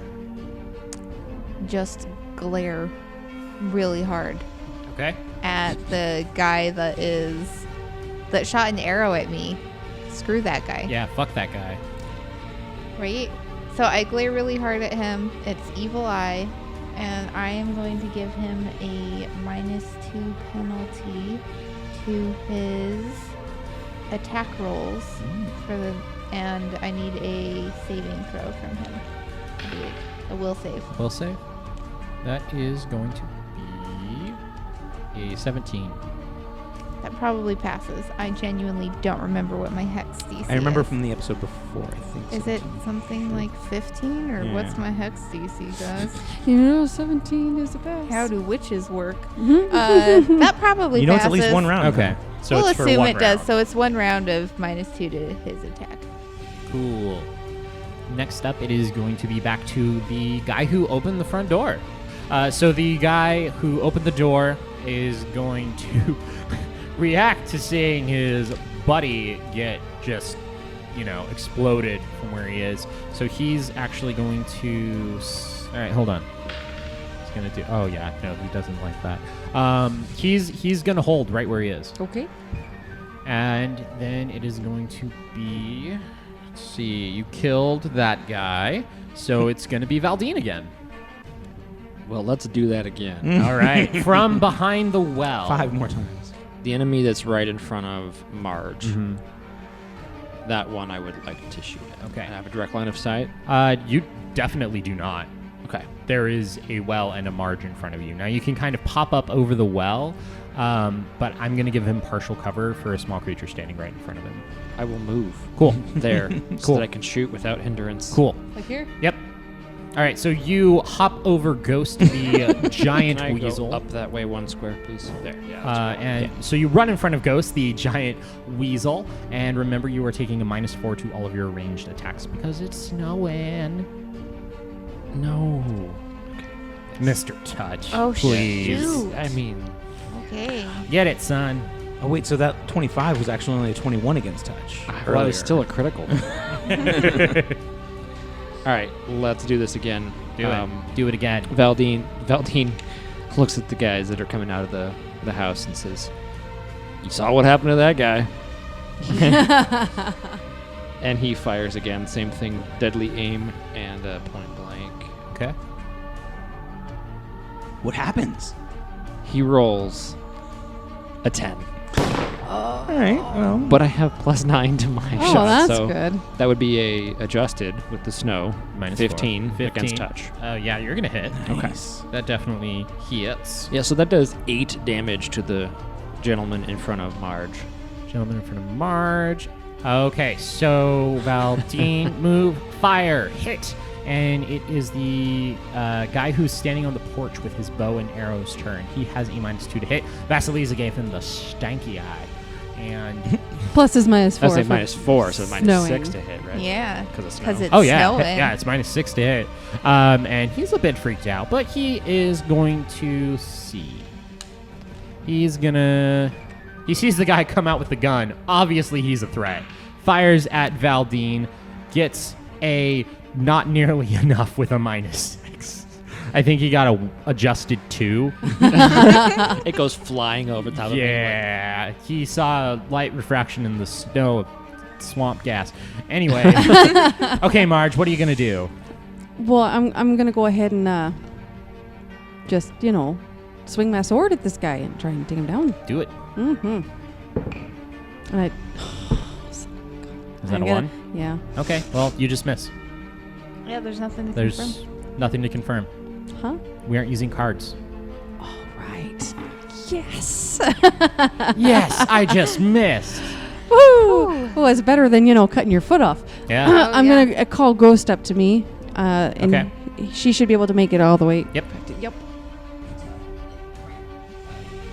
[SPEAKER 4] just glare really hard
[SPEAKER 2] Okay.
[SPEAKER 4] at the guy that shot an arrow at me. Screw that guy.
[SPEAKER 2] Yeah, fuck that guy.
[SPEAKER 4] Right? So I glare really hard at him. It's Evil Eye. And I am going to give him a -2 penalty to his attack rolls and I need a saving throw from him. A will save.
[SPEAKER 2] Will save. That is going to be a 17.
[SPEAKER 4] That probably passes. I genuinely don't remember what my hex DC
[SPEAKER 3] I remember
[SPEAKER 4] is.
[SPEAKER 3] from the episode before, I think.
[SPEAKER 4] Is it
[SPEAKER 3] 17.
[SPEAKER 4] something like 15 or
[SPEAKER 3] Yeah.
[SPEAKER 4] what's my hex DC, guys?
[SPEAKER 1] 17 is the best.
[SPEAKER 4] How do witches work?
[SPEAKER 1] Mm-hmm.
[SPEAKER 4] That probably
[SPEAKER 3] You know,
[SPEAKER 4] passes.
[SPEAKER 3] it's at least one round.
[SPEAKER 2] Okay. So
[SPEAKER 4] we'll
[SPEAKER 2] it's for
[SPEAKER 4] assume
[SPEAKER 2] one
[SPEAKER 4] it does.
[SPEAKER 2] round.
[SPEAKER 4] So it's one round of -2 to his attack.
[SPEAKER 2] Cool. Next up, it is going to be back to the guy who opened the front door. So the guy who opened the door is going to react to seeing his buddy get just, exploded from where he is. So he's actually going to... All right, hold on. He's going to do... Oh, yeah. No, he doesn't like that. He's going to hold right where he is.
[SPEAKER 1] Okay.
[SPEAKER 2] And then it is going to be... Let's see. You killed that guy. So it's going to be Valdine again.
[SPEAKER 5] Well, let's do that again.
[SPEAKER 2] All right. From behind the well.
[SPEAKER 3] 5 more times.
[SPEAKER 5] The enemy that's right in front of Marge,
[SPEAKER 2] Mhm.
[SPEAKER 5] that one I would like to shoot at.
[SPEAKER 2] Okay.
[SPEAKER 5] I have a direct line of sight.
[SPEAKER 2] You definitely do not.
[SPEAKER 5] Okay.
[SPEAKER 2] There is a well and a Marge in front of you. Now, you can kind of pop up over the well, but I'm going to give him partial cover for a small creature standing right in front of him.
[SPEAKER 5] I will move
[SPEAKER 2] Cool.
[SPEAKER 5] there so
[SPEAKER 2] Cool.
[SPEAKER 5] that I can shoot without hindrance.
[SPEAKER 2] Cool.
[SPEAKER 1] Like here?
[SPEAKER 2] Yep. All right, so you hop over Ghost, the giant
[SPEAKER 5] Can I
[SPEAKER 2] weasel.
[SPEAKER 5] go up that way 1 square, please? There. Yeah. that's right.
[SPEAKER 2] And so you run in front of Ghost, the giant weasel, and remember you are taking a -4 to all of your ranged attacks because it's snowing.
[SPEAKER 5] No.
[SPEAKER 2] Mr. Touch,
[SPEAKER 4] Oh,
[SPEAKER 2] please.
[SPEAKER 4] shoot.
[SPEAKER 5] I mean,
[SPEAKER 4] Okay.
[SPEAKER 2] Get it, son.
[SPEAKER 3] Oh, wait, so that 25 was actually only a 21 against touch.
[SPEAKER 5] well, it was still a critical. All right, let's do this again.
[SPEAKER 2] Do it. Do it again.
[SPEAKER 5] Valdine looks at the guys that are coming out of the house and says, "You saw what happened to that guy." And he fires again. Same thing, deadly aim and point blank.
[SPEAKER 2] Okay.
[SPEAKER 3] What happens?
[SPEAKER 5] He rolls a 10.
[SPEAKER 3] All right, well.
[SPEAKER 5] But I have +9 to my
[SPEAKER 1] Oh,
[SPEAKER 5] shot,
[SPEAKER 1] that's
[SPEAKER 5] so
[SPEAKER 1] good.
[SPEAKER 5] that would be a adjusted with the snow
[SPEAKER 2] -4.
[SPEAKER 5] 15 against
[SPEAKER 2] 15.
[SPEAKER 5] touch.
[SPEAKER 2] Yeah, you're gonna hit.
[SPEAKER 3] Nice.
[SPEAKER 2] That definitely hits.
[SPEAKER 5] Yeah, so that does 8 damage to the gentleman in front of Marge.
[SPEAKER 2] Gentleman in front of Marge. Okay, so Valdine, move, fire, hit. And it is the guy who's standing on the porch with his bow and arrows turn. He has a -2 to hit. Vasilisa gave him the stanky eye. And
[SPEAKER 1] Plus is -4.
[SPEAKER 5] I say
[SPEAKER 1] for
[SPEAKER 5] -4, so
[SPEAKER 1] snowing.
[SPEAKER 5] -6 to hit, right?
[SPEAKER 4] Yeah.
[SPEAKER 5] Because of snow.
[SPEAKER 4] Because it's
[SPEAKER 2] oh yeah,
[SPEAKER 4] snowing.
[SPEAKER 2] yeah, it's -6 to hit. And he's a bit freaked out, but he is going to see. He sees the guy come out with the gun. Obviously, he's a threat. Fires at Valdine, gets a not nearly enough with a -6. I think he got adjusted too.
[SPEAKER 5] It goes flying over top of him.
[SPEAKER 2] Yeah, he saw light refraction in the snow, swamp gas. Anyway, okay, Marge, what are you gonna do?
[SPEAKER 1] Well, I'm gonna go ahead and just swing my sword at this guy and try and take him down.
[SPEAKER 2] Do it.
[SPEAKER 1] Mm-hmm. And I.
[SPEAKER 2] Is that a 1?
[SPEAKER 1] Yeah.
[SPEAKER 2] Okay, well, you just miss.
[SPEAKER 4] Yeah, there's nothing to
[SPEAKER 2] There's
[SPEAKER 4] confirm.
[SPEAKER 2] nothing to confirm.
[SPEAKER 1] Huh?
[SPEAKER 2] We aren't using cards.
[SPEAKER 1] All right. Yes.
[SPEAKER 2] Yes, I just missed.
[SPEAKER 1] Woo! Well, it's better than cutting your foot off.
[SPEAKER 2] Yeah.
[SPEAKER 1] I'm gonna call Ghost up to me. And
[SPEAKER 2] Okay.
[SPEAKER 1] she should be able to make it all the way.
[SPEAKER 2] Yep.
[SPEAKER 1] Yep.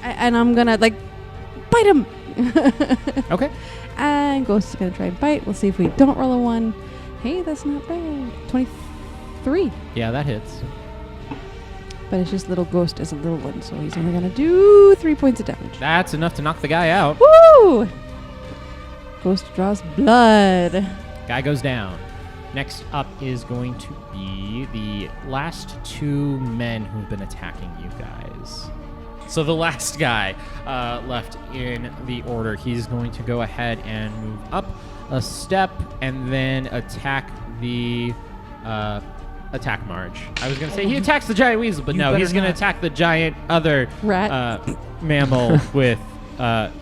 [SPEAKER 1] And I'm gonna bite him.
[SPEAKER 2] Okay.
[SPEAKER 1] And Ghost is gonna try and bite. We'll see if we don't roll a 1. Hey, that's not bad. 23.
[SPEAKER 2] Yeah, that hits.
[SPEAKER 1] But it's just little Ghost as a little one, so he's only gonna do 3 points of damage.
[SPEAKER 2] That's enough to knock the guy out.
[SPEAKER 1] Woo! Ghost draws blood.
[SPEAKER 2] Guy goes down. Next up is going to be the last 2 men who've been attacking you guys. So the last guy left in the order, he's going to go ahead and move up a step and then attack the attack Marge. I was going to say he attacks the giant weasel, but no, he's going to attack the giant other
[SPEAKER 1] Rat.
[SPEAKER 2] mammal with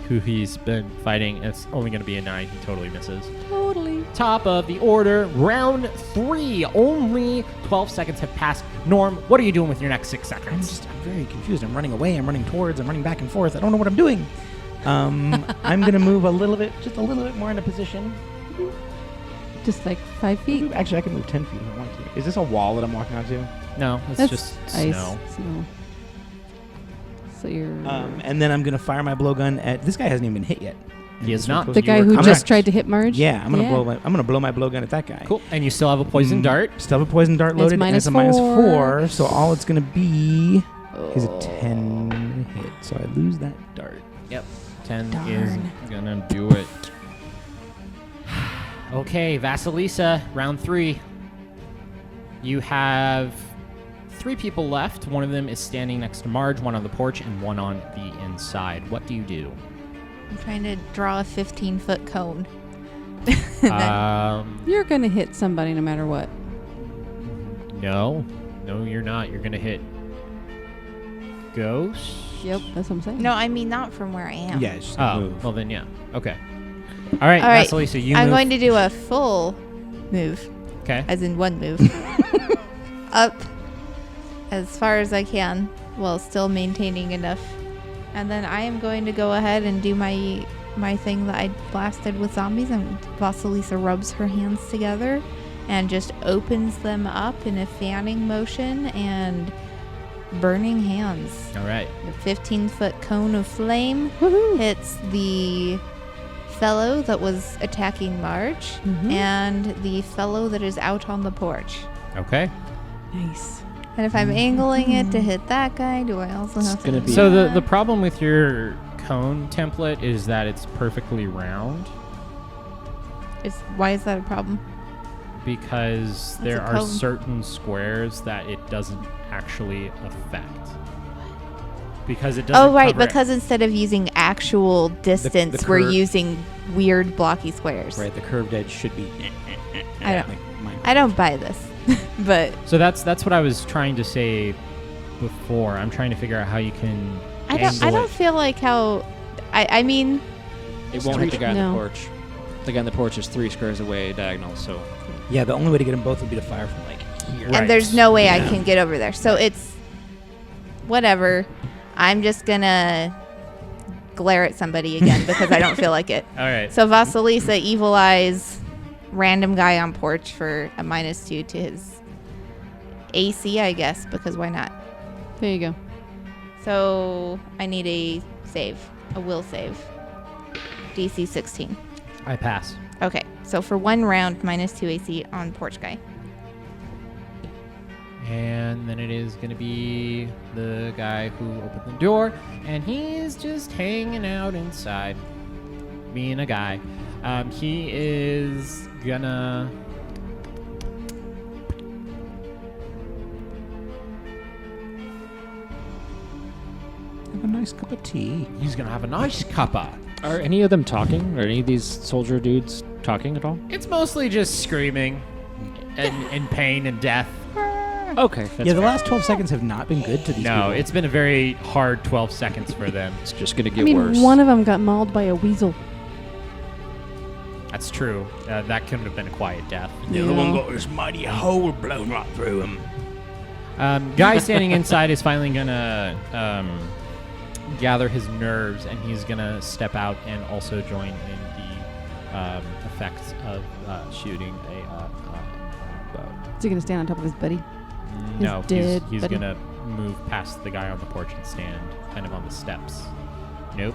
[SPEAKER 2] who he's been fighting. It's only going to be a 9. He totally misses.
[SPEAKER 1] Totally.
[SPEAKER 2] Top of the order, round 3. Only 12 seconds have passed. Norm, what are you doing with your next 6 seconds?
[SPEAKER 3] I'm very confused. I'm running away. I'm running towards. I'm running back and forth. I don't know what I'm doing. I'm gonna move just a little bit more into position.
[SPEAKER 1] Just 5 feet.
[SPEAKER 3] Actually, I can move 10 feet if I want to. Is this a wall that I'm walking onto?
[SPEAKER 2] No, it's
[SPEAKER 1] That's
[SPEAKER 2] just
[SPEAKER 1] ice.
[SPEAKER 2] snow.
[SPEAKER 1] So you're
[SPEAKER 3] And then I'm gonna fire my blowgun at this guy. Hasn't even been hit yet.
[SPEAKER 2] He is
[SPEAKER 3] This one's
[SPEAKER 2] not.
[SPEAKER 3] supposed
[SPEAKER 1] the
[SPEAKER 3] to be
[SPEAKER 1] guy
[SPEAKER 3] working.
[SPEAKER 1] who
[SPEAKER 3] I'm
[SPEAKER 1] just
[SPEAKER 3] gonna-
[SPEAKER 1] tried to hit Marge.
[SPEAKER 3] Yeah, I'm gonna blow my blowgun at that guy.
[SPEAKER 2] Cool. And you still have a poison dart.
[SPEAKER 3] Still have a poison dart
[SPEAKER 1] It's
[SPEAKER 3] loaded, and it's a
[SPEAKER 1] -4.
[SPEAKER 3] -4. So all it's gonna be is a
[SPEAKER 1] Oh.
[SPEAKER 3] 10 hit. So I lose that dart.
[SPEAKER 2] Yep. 10
[SPEAKER 1] Darn.
[SPEAKER 2] is gonna do it. Okay, Vasilisa, round 3. You have 3 people left. One of them is standing next to Marge, one on the porch, and one on the inside. What do you do?
[SPEAKER 4] I'm trying to draw a 15-foot cone.
[SPEAKER 1] You're gonna hit somebody no matter what.
[SPEAKER 2] No, you're not. You're gonna hit Ghost.
[SPEAKER 1] Yep, that's what I'm saying.
[SPEAKER 4] No, I mean not from where I am.
[SPEAKER 3] Yeah, it's just
[SPEAKER 2] Oh,
[SPEAKER 3] move.
[SPEAKER 2] well then, yeah. Okay. All right,
[SPEAKER 4] All right,
[SPEAKER 2] Vasilisa, you
[SPEAKER 4] I'm
[SPEAKER 2] move.
[SPEAKER 4] going to do a full move,
[SPEAKER 2] Okay.
[SPEAKER 4] as in one move, up as far as I can while still maintaining enough. And then I am going to go ahead and do my thing that I blasted with zombies. And Vasilisa rubs her hands together and just opens them up in a fanning motion and burning hands.
[SPEAKER 2] All right.
[SPEAKER 4] The 15-foot cone of flame
[SPEAKER 1] Woohoo!
[SPEAKER 4] hits the fellow that was attacking Marge
[SPEAKER 1] Mhm.
[SPEAKER 4] and the fellow that is out on the porch.
[SPEAKER 2] Okay.
[SPEAKER 1] Nice.
[SPEAKER 4] And if I'm angling it to hit that guy, do I also have to
[SPEAKER 5] gonna
[SPEAKER 4] do
[SPEAKER 5] be-
[SPEAKER 2] So
[SPEAKER 4] that?
[SPEAKER 2] the problem with your cone template is that it's perfectly round
[SPEAKER 4] Why is that a problem?
[SPEAKER 2] because
[SPEAKER 4] That's
[SPEAKER 2] there
[SPEAKER 4] a
[SPEAKER 2] are
[SPEAKER 4] cone.
[SPEAKER 2] certain squares that it doesn't actually affect. Because it doesn't
[SPEAKER 4] Oh, right,
[SPEAKER 2] cover
[SPEAKER 4] because instead of using actual distance, we're
[SPEAKER 3] curve-
[SPEAKER 4] using weird blocky squares.
[SPEAKER 3] Right, the curved edge should be.
[SPEAKER 4] I don't-
[SPEAKER 3] like mine.
[SPEAKER 4] I don't buy this, but
[SPEAKER 2] So that's what I was trying to say before. I'm trying to figure out how you can
[SPEAKER 4] I don't
[SPEAKER 2] angle it.
[SPEAKER 4] feel like how. I mean,
[SPEAKER 5] It won't hit the guy on
[SPEAKER 1] No.
[SPEAKER 5] the porch. The guy on the porch is 3 squares away diagonal, so
[SPEAKER 3] Yeah, the only way to get them both would be to fire from here.
[SPEAKER 2] Right.
[SPEAKER 4] and there's no way I
[SPEAKER 3] Yeah.
[SPEAKER 4] can get over there. So it's whatever. I'm just gonna glare at somebody again because I don't feel like it.
[SPEAKER 2] All right.
[SPEAKER 4] So Vasilisa evil eyes random guy on porch for a -2 to his AC, I guess, because why not?
[SPEAKER 1] There you go.
[SPEAKER 4] So I need a will save. DC 16.
[SPEAKER 2] I pass.
[SPEAKER 4] Okay, so for 1 round, -2 AC on porch guy.
[SPEAKER 2] And then it is going to be the guy who opened the door, and he's just hanging out inside, being a guy. He is gonna...
[SPEAKER 3] nice cup of tea.
[SPEAKER 2] He's gonna have a nice cuppa.
[SPEAKER 5] Are any of them talking? Are any of these soldier dudes talking at all?
[SPEAKER 2] It's mostly just screaming and pain and death.
[SPEAKER 5] Okay. That's
[SPEAKER 3] The
[SPEAKER 5] fair.
[SPEAKER 3] last 12 seconds have not been good to these people.
[SPEAKER 2] No, it's been a very hard 12 seconds for them.
[SPEAKER 5] It's just gonna get
[SPEAKER 1] I mean,
[SPEAKER 5] worse.
[SPEAKER 1] one of them got mauled by a weasel.
[SPEAKER 2] That's true. That couldn't have been a quiet death.
[SPEAKER 3] The other one got this mighty hole blown right through him.
[SPEAKER 2] Guy standing inside is finally gonna gather his nerves, and he's gonna step out and also join in the effects of shooting a bow.
[SPEAKER 1] Is he gonna stand on top of his buddy?
[SPEAKER 2] No,
[SPEAKER 1] dead
[SPEAKER 2] he's
[SPEAKER 1] buddy.
[SPEAKER 2] gonna move past the guy on the porch and stand kind of on the steps. Nope.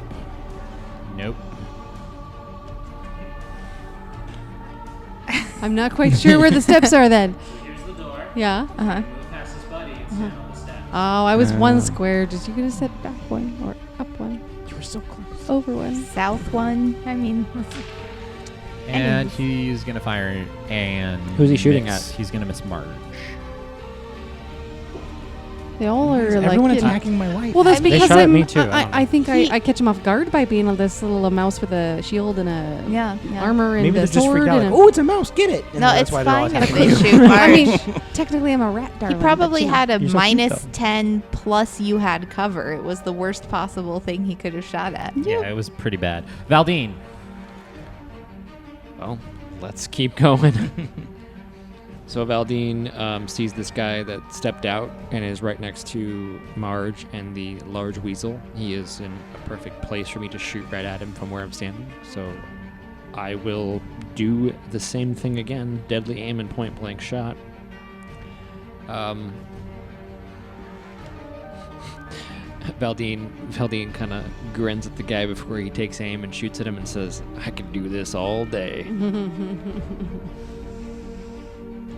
[SPEAKER 1] I'm not quite sure where the steps are then.
[SPEAKER 2] Here's the door.
[SPEAKER 1] Yeah. Uh huh.
[SPEAKER 2] Move past his buddy and stand on the steps.
[SPEAKER 1] Oh, I was
[SPEAKER 3] No.
[SPEAKER 1] one square. Did you get to set back one or up one,
[SPEAKER 3] You were so close.
[SPEAKER 1] over one?
[SPEAKER 4] South one. I mean,
[SPEAKER 2] And he's gonna fire and
[SPEAKER 5] Who's he shooting
[SPEAKER 2] miss.
[SPEAKER 5] at?
[SPEAKER 2] He's gonna miss Marge.
[SPEAKER 1] They all are like.
[SPEAKER 3] Everyone
[SPEAKER 1] you know-
[SPEAKER 3] attacking my wife.
[SPEAKER 1] Well, that's
[SPEAKER 5] They
[SPEAKER 1] because
[SPEAKER 5] shot at
[SPEAKER 1] I'm.
[SPEAKER 5] me too, I don't know.
[SPEAKER 1] I think
[SPEAKER 4] He-
[SPEAKER 1] I catch him off guard by being this little mouse with a shield and a
[SPEAKER 4] yeah.
[SPEAKER 1] armor and
[SPEAKER 3] Maybe
[SPEAKER 1] a
[SPEAKER 3] they're just
[SPEAKER 1] sword.
[SPEAKER 3] freaked out.
[SPEAKER 1] And
[SPEAKER 3] Like, oh, it's a mouse. Get it. And
[SPEAKER 4] No,
[SPEAKER 3] that's
[SPEAKER 4] it's
[SPEAKER 3] why they're all
[SPEAKER 4] fine if
[SPEAKER 3] attacking
[SPEAKER 4] they
[SPEAKER 3] you.
[SPEAKER 4] shoot Marge.
[SPEAKER 1] I mean, technically I'm a rat,
[SPEAKER 4] He
[SPEAKER 1] darling.
[SPEAKER 4] probably
[SPEAKER 1] but, you know.
[SPEAKER 4] had a
[SPEAKER 3] You're so cute,
[SPEAKER 4] minus
[SPEAKER 3] though.
[SPEAKER 4] 10 plus you had cover. It was the worst possible thing he could have shot at.
[SPEAKER 2] Yeah, it was pretty bad. Valdine.
[SPEAKER 5] Well, let's keep going. So Valdine sees this guy that stepped out and is right next to Marge and the large weasel. He is in a perfect place for me to shoot right at him from where I'm standing. So I will do the same thing again. Deadly aim and point blank shot. Valdine kind of grins at the guy before he takes aim and shoots at him and says, "I could do this all day."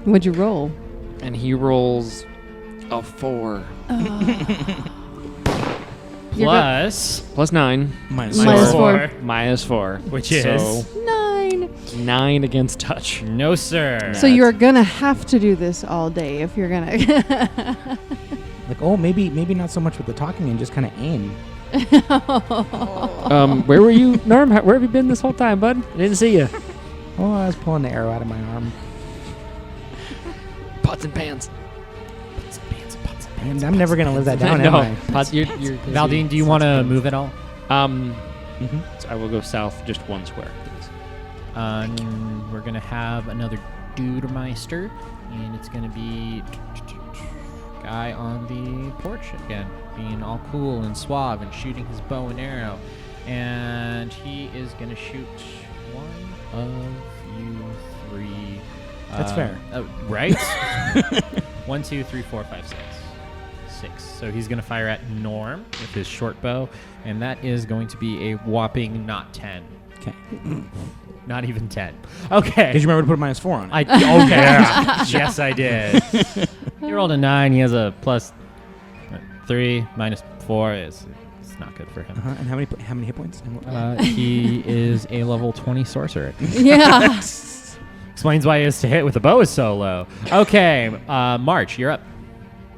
[SPEAKER 1] What'd you roll?
[SPEAKER 5] And he rolls a 4.
[SPEAKER 2] Plus
[SPEAKER 5] 9.
[SPEAKER 3] Minus
[SPEAKER 1] Minus
[SPEAKER 3] four.
[SPEAKER 1] 4.
[SPEAKER 5] Minus 4.
[SPEAKER 2] Which
[SPEAKER 5] So
[SPEAKER 2] is
[SPEAKER 1] 9.
[SPEAKER 5] 9 against touch.
[SPEAKER 2] no, sir.
[SPEAKER 1] So you're gonna have to do this all day if you're gonna.
[SPEAKER 3] Like, oh, maybe not so much with the talking and just kind of aim.
[SPEAKER 5] Where were you, Norm? Where have you been this whole time, bud? I didn't see you.
[SPEAKER 3] Oh, I was pulling the arrow out of my arm.
[SPEAKER 5] Pots and pans.
[SPEAKER 3] And I'm never gonna live that down, am
[SPEAKER 5] No,
[SPEAKER 3] I?
[SPEAKER 5] pots, you're
[SPEAKER 2] Valdine, do you want to move at all?
[SPEAKER 5] So I will go south just 1 square, please.
[SPEAKER 2] We're gonna have another Dudemeister, and it's gonna be guy on the porch again, being all cool and suave and shooting his bow and arrow, and he is gonna shoot one of you 3.
[SPEAKER 3] That's fair.
[SPEAKER 2] Right? 1, 2, 3, 4, 5, 6. So he's going to fire at Norm with his short bow, and that is going to be a whopping not 10.
[SPEAKER 3] Okay.
[SPEAKER 2] Not even 10. Okay.
[SPEAKER 3] Did you remember to put a minus 4 on it?
[SPEAKER 2] Okay. Yes, I did. He rolled a 9. He has a plus 3 minus 4. It's not good for him.
[SPEAKER 3] And how many hit points? And what-
[SPEAKER 2] He is a level 20 sorcerer.
[SPEAKER 1] Yeah.
[SPEAKER 2] Explains why his to hit with the bow is so low. Okay, March, you're up.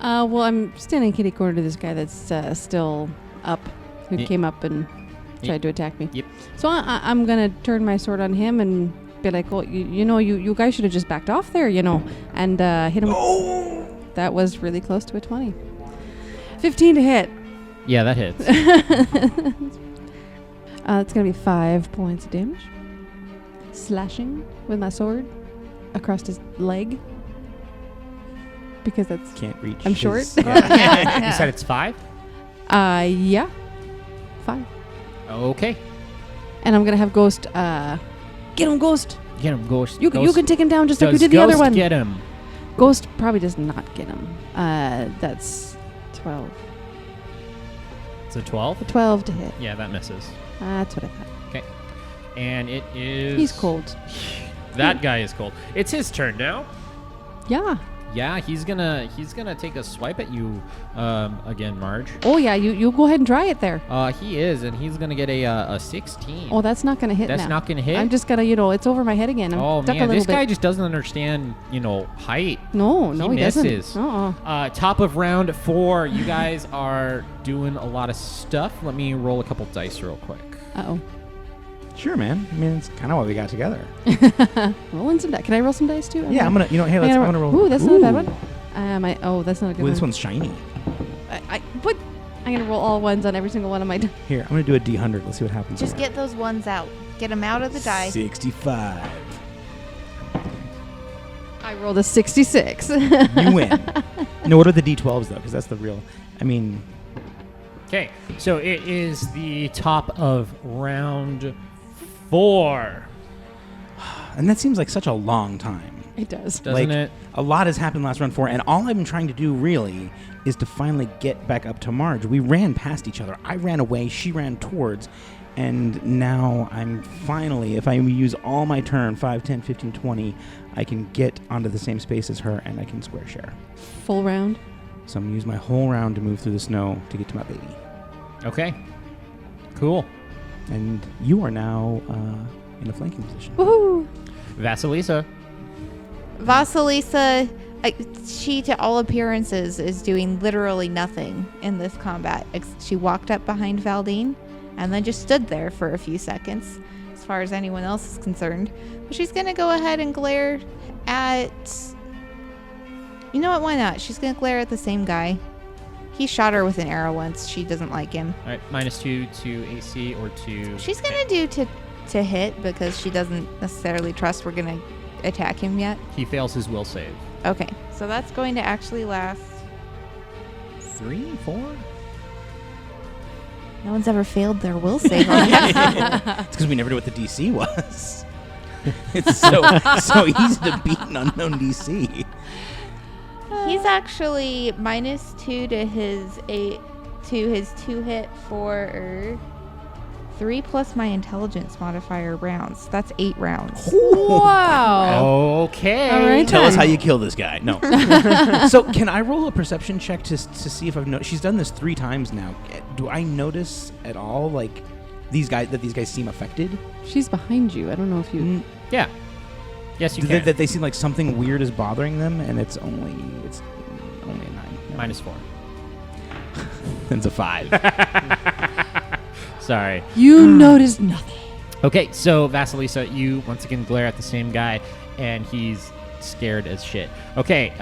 [SPEAKER 1] Well, I'm standing kitty corner to this guy that's still up, who
[SPEAKER 2] Ye-
[SPEAKER 1] came up and tried to attack me.
[SPEAKER 2] Yep.
[SPEAKER 1] So I'm gonna turn my sword on him and be like, "Oh, you guys should have just backed off there, and hit him." Oh! That was really close to a 20. 15 to hit.
[SPEAKER 2] Yeah, that hits.
[SPEAKER 1] It's gonna be 5 points of damage. Slashing with my sword across his leg. Because that's
[SPEAKER 3] Can't reach.
[SPEAKER 1] I'm short.
[SPEAKER 3] his- yeah.
[SPEAKER 2] You said it's 5?
[SPEAKER 1] yeah. 5.
[SPEAKER 2] Okay.
[SPEAKER 1] And I'm gonna have Ghost get him, Ghost.
[SPEAKER 2] Get him, Ghost.
[SPEAKER 1] You can take him down just like we
[SPEAKER 2] Does
[SPEAKER 1] did the other
[SPEAKER 2] Ghost
[SPEAKER 1] one.
[SPEAKER 2] Get him.
[SPEAKER 1] Ghost probably does not get him. That's 12.
[SPEAKER 2] It's a 12?
[SPEAKER 1] 12 to hit.
[SPEAKER 2] Yeah, that misses.
[SPEAKER 1] That's what I thought.
[SPEAKER 2] And it is...
[SPEAKER 1] He's cold.
[SPEAKER 2] That guy is cold. It's his turn now.
[SPEAKER 1] Yeah.
[SPEAKER 2] Yeah, he's gonna take a swipe at you again, Marge.
[SPEAKER 1] Oh yeah, you go ahead and try it there.
[SPEAKER 2] He is, and he's gonna get a 16.
[SPEAKER 1] Oh, that's not gonna hit.
[SPEAKER 2] That's
[SPEAKER 1] now.
[SPEAKER 2] not gonna hit?
[SPEAKER 1] I'm just gonna, it's over my head again. I'm
[SPEAKER 2] Oh
[SPEAKER 1] stuck a
[SPEAKER 2] man,
[SPEAKER 1] little
[SPEAKER 2] this guy
[SPEAKER 1] bit.
[SPEAKER 2] just doesn't understand, height.
[SPEAKER 1] No, he
[SPEAKER 2] misses.
[SPEAKER 1] doesn't.
[SPEAKER 2] Top of round 4, you guys are doing a lot of stuff. Let me roll a couple dice real quick.
[SPEAKER 1] Uh-oh.
[SPEAKER 3] Sure, man. I mean, it's kind of what we got together.
[SPEAKER 1] Rolling some dice. Can I roll some dice too?
[SPEAKER 3] Yeah, I'm gonna. Hey, I'm gonna roll.
[SPEAKER 1] Ooh, that's not a bad one. That's not a good one.
[SPEAKER 3] This one's shiny.
[SPEAKER 1] I'm gonna roll all ones on every single one of my.
[SPEAKER 3] Here, I'm gonna do a D100. Let's see what happens.
[SPEAKER 4] Just get those ones out. Get them out of the die.
[SPEAKER 3] 65.
[SPEAKER 1] I rolled a 66.
[SPEAKER 3] You win. No, what are the D12s though? Because that's the real. I mean.
[SPEAKER 2] Okay, so it is the top of round 4.
[SPEAKER 3] And that seems like such a long time.
[SPEAKER 1] It does.
[SPEAKER 2] Doesn't it?
[SPEAKER 3] A lot has happened last round 4, and all I've been trying to do really is to finally get back up to Marge. We ran past each other. I ran away, she ran towards, and now I'm finally, if I use all my turn, 5, 10, 15, 20, I can get onto the same space as her, and I can square share.
[SPEAKER 1] Full round.
[SPEAKER 3] So I'm going to use my whole round to move through the snow to get to my baby.
[SPEAKER 2] Okay. Cool.
[SPEAKER 3] And you are now in a flanking position.
[SPEAKER 1] Woohoo!
[SPEAKER 2] Vasilisa.
[SPEAKER 4] Vasilisa, she to all appearances is doing literally nothing in this combat. She walked up behind Valdine and then just stood there for a few seconds, as far as anyone else is concerned. But she's going to go ahead and glare at... You know what? Why not? She's going to glare at the same guy. He shot her with an arrow once. She doesn't like him.
[SPEAKER 2] All right, -2 to AC or to...
[SPEAKER 4] She's going to do to hit because she doesn't necessarily trust we're going to attack him yet.
[SPEAKER 2] He fails his will save.
[SPEAKER 4] Okay, so that's going to actually last...
[SPEAKER 3] 3, 4?
[SPEAKER 4] No one's ever failed their will save on that.
[SPEAKER 3] It's because we never knew what the DC was. It's so easy to beat an unknown DC.
[SPEAKER 4] He's actually -2 to his 2 hit for 3 plus my intelligence modifier rounds. That's 8 rounds.
[SPEAKER 1] Wow.
[SPEAKER 2] Okay.
[SPEAKER 1] All right.
[SPEAKER 3] Tell us
[SPEAKER 1] then.
[SPEAKER 3] how you kill this guy. No. So can I roll a perception check to see if I've noticed? She's done this 3 times now. Do I notice at all these guys seem affected?
[SPEAKER 1] She's behind you. I don't know if you.
[SPEAKER 2] Yeah. Yes, you can.
[SPEAKER 3] That they seem like something weird is bothering them, and it's only a 9. No.
[SPEAKER 2] -4.
[SPEAKER 3] It's a 5.
[SPEAKER 2] Sorry.
[SPEAKER 1] You noticed nothing.
[SPEAKER 2] Okay, so Vasilisa, you once again glare at the same guy, and he's scared as shit. Okay,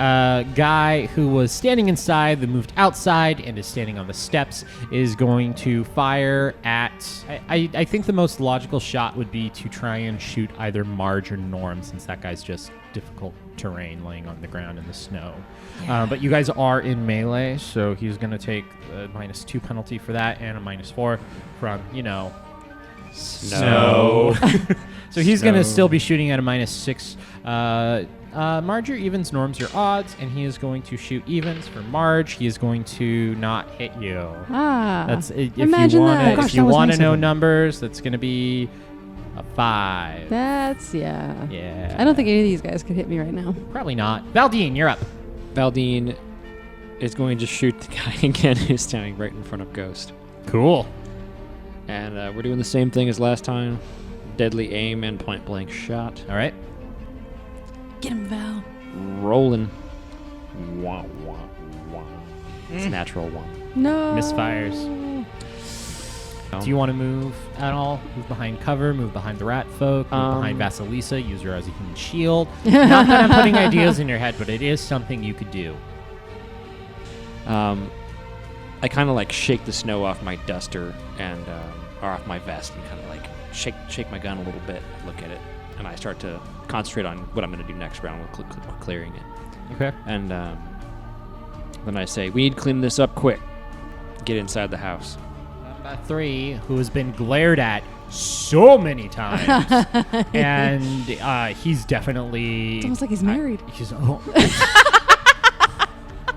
[SPEAKER 2] guy who was standing inside, that moved outside, and is standing on the steps, is going to fire at... I think the most logical shot would be to try and shoot either Marge or Norm, since that guy's just difficult terrain laying on the ground in the snow. But you guys are in melee, so he's going to take a -2 penalty for that, and a -4 from, snow. So he's going to still be shooting at a -6. Marge, your evens, Norm's your odds, and he is going to shoot evens for Marge. He is going to not hit you. That's if
[SPEAKER 1] imagine
[SPEAKER 2] you want
[SPEAKER 1] that.
[SPEAKER 2] to.
[SPEAKER 1] Gosh,
[SPEAKER 2] If you
[SPEAKER 1] that was
[SPEAKER 2] want
[SPEAKER 1] nice
[SPEAKER 2] to
[SPEAKER 1] of
[SPEAKER 2] know
[SPEAKER 1] him.
[SPEAKER 2] numbers, that's going to be a 5.
[SPEAKER 1] That's yeah.
[SPEAKER 2] Yeah.
[SPEAKER 1] I don't think any of these guys could hit me right now.
[SPEAKER 2] Probably not. Valdine, you're up.
[SPEAKER 5] Valdine is going to shoot the guy again who's standing right in front of Ghost.
[SPEAKER 2] Cool.
[SPEAKER 5] And we're doing the same thing as last time. Deadly aim and point blank shot.
[SPEAKER 2] All right.
[SPEAKER 1] Get him, Val.
[SPEAKER 5] Rolling. Wah, wah, wah. It's a natural 1.
[SPEAKER 1] No.
[SPEAKER 2] Misfires. Do you want to move at all? Move behind cover, move behind the rat folk, move behind Vasilisa, use her as a human shield. Not that I'm putting ideas in your head, but it is something you could do.
[SPEAKER 5] I kind of shake the snow off my duster and or off my vest and kind of shake my gun a little bit, look at it, and I start to concentrate on what I'm going to do next round with clearing it.
[SPEAKER 2] Okay.
[SPEAKER 5] And then I say, we need to clean this up quick. Get inside the house.
[SPEAKER 2] Number 3, who has been glared at so many times, and he's definitely...
[SPEAKER 1] It's almost like he's married.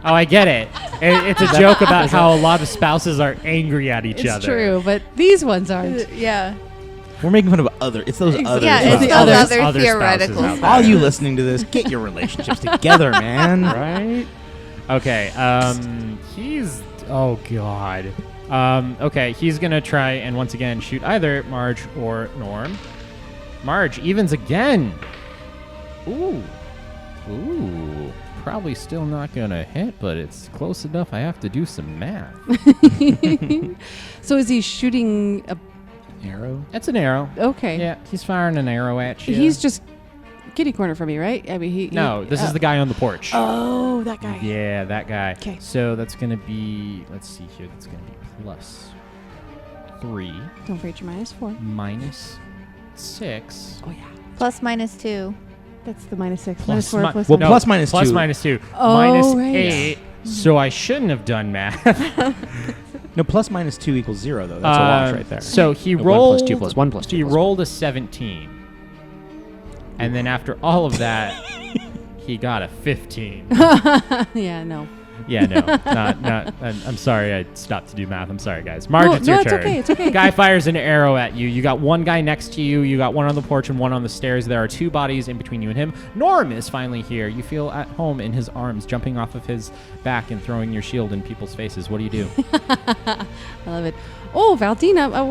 [SPEAKER 2] Oh, I get it. It's a joke about how a lot of spouses are angry at each other.
[SPEAKER 1] It's true, but these ones aren't.
[SPEAKER 4] Yeah.
[SPEAKER 3] We're making fun of other. It's those other.
[SPEAKER 4] Yeah,
[SPEAKER 3] spouses.
[SPEAKER 4] it's
[SPEAKER 1] others.
[SPEAKER 4] those other theoretical
[SPEAKER 2] spouses out
[SPEAKER 4] stuff.
[SPEAKER 3] All you listening to this, get your relationships together, man.
[SPEAKER 2] Right? Okay. He's. Oh God. Okay. He's gonna try and once again shoot either Marge or Norm. Marge evens again. Ooh. Probably still not gonna hit, but it's close enough. I have to do some math.
[SPEAKER 1] So is he shooting a...
[SPEAKER 3] Arrow.
[SPEAKER 2] It's an arrow.
[SPEAKER 1] Okay.
[SPEAKER 2] Yeah, he's firing an arrow at you.
[SPEAKER 1] He's just kitty corner from me, right? I mean,
[SPEAKER 2] No, this is the guy on the porch.
[SPEAKER 1] Oh, that guy.
[SPEAKER 2] Yeah, that guy.
[SPEAKER 1] 'Kay.
[SPEAKER 2] So that's going to be, let's see here, that's going to be +3,
[SPEAKER 1] Don't forget your -4.
[SPEAKER 2] -6.
[SPEAKER 1] Oh, yeah.
[SPEAKER 4] Plus minus 2.
[SPEAKER 1] That's the -6.
[SPEAKER 2] Plus
[SPEAKER 1] -4
[SPEAKER 2] mi-
[SPEAKER 1] plus
[SPEAKER 3] Well,
[SPEAKER 1] one.
[SPEAKER 3] plus minus
[SPEAKER 2] plus
[SPEAKER 3] two.
[SPEAKER 2] -2.
[SPEAKER 1] Oh, right.
[SPEAKER 2] -8. So I shouldn't have done math.
[SPEAKER 3] No, plus minus 2 equals 0, though. That's a wash right there.
[SPEAKER 2] So he
[SPEAKER 5] No,
[SPEAKER 2] rolled
[SPEAKER 5] 1 + 2 + 1 + 2
[SPEAKER 2] He
[SPEAKER 5] + 1.
[SPEAKER 2] rolled a 17. And then after all of that, he got a 15.
[SPEAKER 1] Yeah, no.
[SPEAKER 2] Yeah, no, not. I'm sorry, I stopped to do math. I'm sorry, guys. Marge, it's your
[SPEAKER 1] no, it's
[SPEAKER 2] turn.
[SPEAKER 1] okay, it's okay.
[SPEAKER 2] Guy fires an arrow at you. You got one guy next to you. You got one on the porch and one on the stairs. There are two bodies in between you and him. Norm is finally here. You feel at home in his arms, jumping off of his back and throwing your shield in people's faces. What do you do?
[SPEAKER 1] I love it. Oh, Valdina, I'm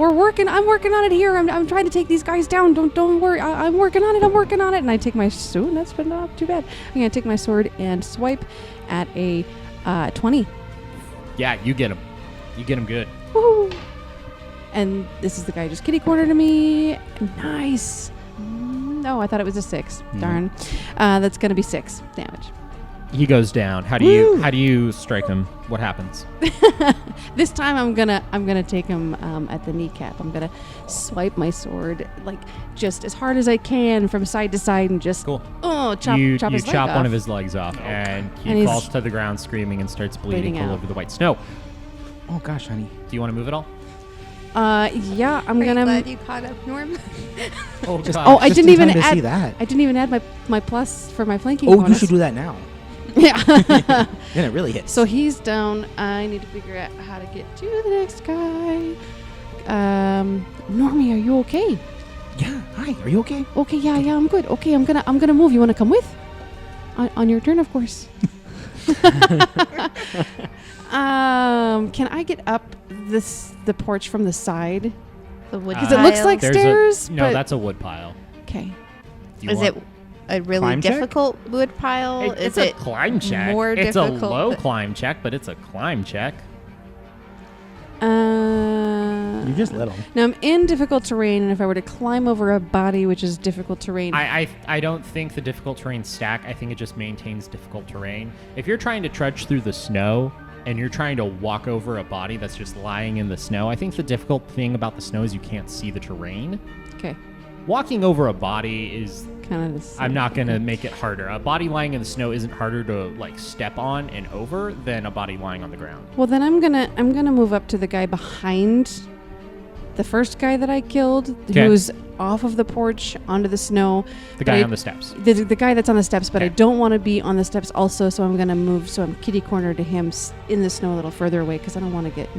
[SPEAKER 1] working on it here. I'm trying to take these guys down. Don't worry. I'm working on it. And I take my sword. That's been not too bad. I'm gonna take my sword and swipe at a 20.
[SPEAKER 2] Yeah, you get him. You get him good.
[SPEAKER 1] Woo! And this is the guy just kitty corner to me. Nice. No, I thought it was a 6. Darn. That's gonna be 6 damage.
[SPEAKER 2] He goes down. How do you strike him? What happens?
[SPEAKER 1] This time I'm gonna take him at the kneecap. I'm gonna swipe my sword like just as hard as I can from side to side and just
[SPEAKER 2] Cool.
[SPEAKER 1] chop
[SPEAKER 2] you
[SPEAKER 1] his leg
[SPEAKER 2] chop
[SPEAKER 1] off.
[SPEAKER 2] one of his legs off, and he
[SPEAKER 1] And he's
[SPEAKER 2] falls to the ground screaming and starts bleeding
[SPEAKER 1] bleeding
[SPEAKER 2] all
[SPEAKER 1] out.
[SPEAKER 2] over the white snow.
[SPEAKER 3] Oh, gosh, honey.
[SPEAKER 2] Do you want to move at all?
[SPEAKER 1] Yeah, I'm
[SPEAKER 4] Are you
[SPEAKER 1] gonna.
[SPEAKER 4] glad you caught up, Norm?
[SPEAKER 2] Oh,
[SPEAKER 3] Just-
[SPEAKER 1] Oh, I
[SPEAKER 3] Just
[SPEAKER 1] didn't
[SPEAKER 3] in
[SPEAKER 1] even
[SPEAKER 3] time to see
[SPEAKER 1] add.
[SPEAKER 3] that.
[SPEAKER 1] I didn't even add my plus for my flanking.
[SPEAKER 3] Oh, you
[SPEAKER 1] bonus.
[SPEAKER 3] should do that now.
[SPEAKER 1] Yeah.
[SPEAKER 3] Then it really hits.
[SPEAKER 1] So he's down. I need to figure out how to get to the next guy. Normie, are you okay?
[SPEAKER 3] Yeah. Hi. Are you okay?
[SPEAKER 1] Okay, yeah, I'm good. Okay, I'm gonna move. You wanna come with? On your turn, of course. Can I get up the porch from the side?
[SPEAKER 4] The wood
[SPEAKER 1] Because it looks like
[SPEAKER 2] There's
[SPEAKER 1] stairs.
[SPEAKER 2] no,
[SPEAKER 1] but
[SPEAKER 2] that's a wood pile.
[SPEAKER 1] okay.
[SPEAKER 2] Do you
[SPEAKER 4] Is
[SPEAKER 2] want-
[SPEAKER 4] it a really
[SPEAKER 3] Climb check?
[SPEAKER 4] difficult wood pile?
[SPEAKER 2] It's
[SPEAKER 4] Is
[SPEAKER 2] a
[SPEAKER 4] it
[SPEAKER 2] climb check.
[SPEAKER 4] more
[SPEAKER 2] It's a
[SPEAKER 4] difficult
[SPEAKER 2] low
[SPEAKER 4] th-
[SPEAKER 2] climb check, but it's a climb check.
[SPEAKER 3] You're just little.
[SPEAKER 1] Now I'm in difficult terrain, and if I were to climb over a body, which is difficult terrain,
[SPEAKER 2] I don't think the difficult terrain stack. I think it just maintains difficult terrain. If you're trying to trudge through the snow and you're trying to walk over a body that's just lying in the snow, I think the difficult thing about the snow is you can't see the terrain.
[SPEAKER 1] okay,
[SPEAKER 2] Walking over a body is
[SPEAKER 1] kind of.
[SPEAKER 2] I'm not going to make it harder. A body lying in the snow isn't harder to like step on and over than a body lying on the ground.
[SPEAKER 1] Well, then I'm gonna move up to the guy behind the first guy that I killed,
[SPEAKER 2] 'Kay.
[SPEAKER 1] who's off of the porch onto the snow.
[SPEAKER 2] The
[SPEAKER 1] But
[SPEAKER 2] guy
[SPEAKER 1] I-
[SPEAKER 2] on the steps.
[SPEAKER 1] The guy that's on the steps, but I
[SPEAKER 2] Okay.
[SPEAKER 1] don't want to be on the steps also, so I'm gonna move. So I'm kitty corner to him in the snow a little further away because I don't want to get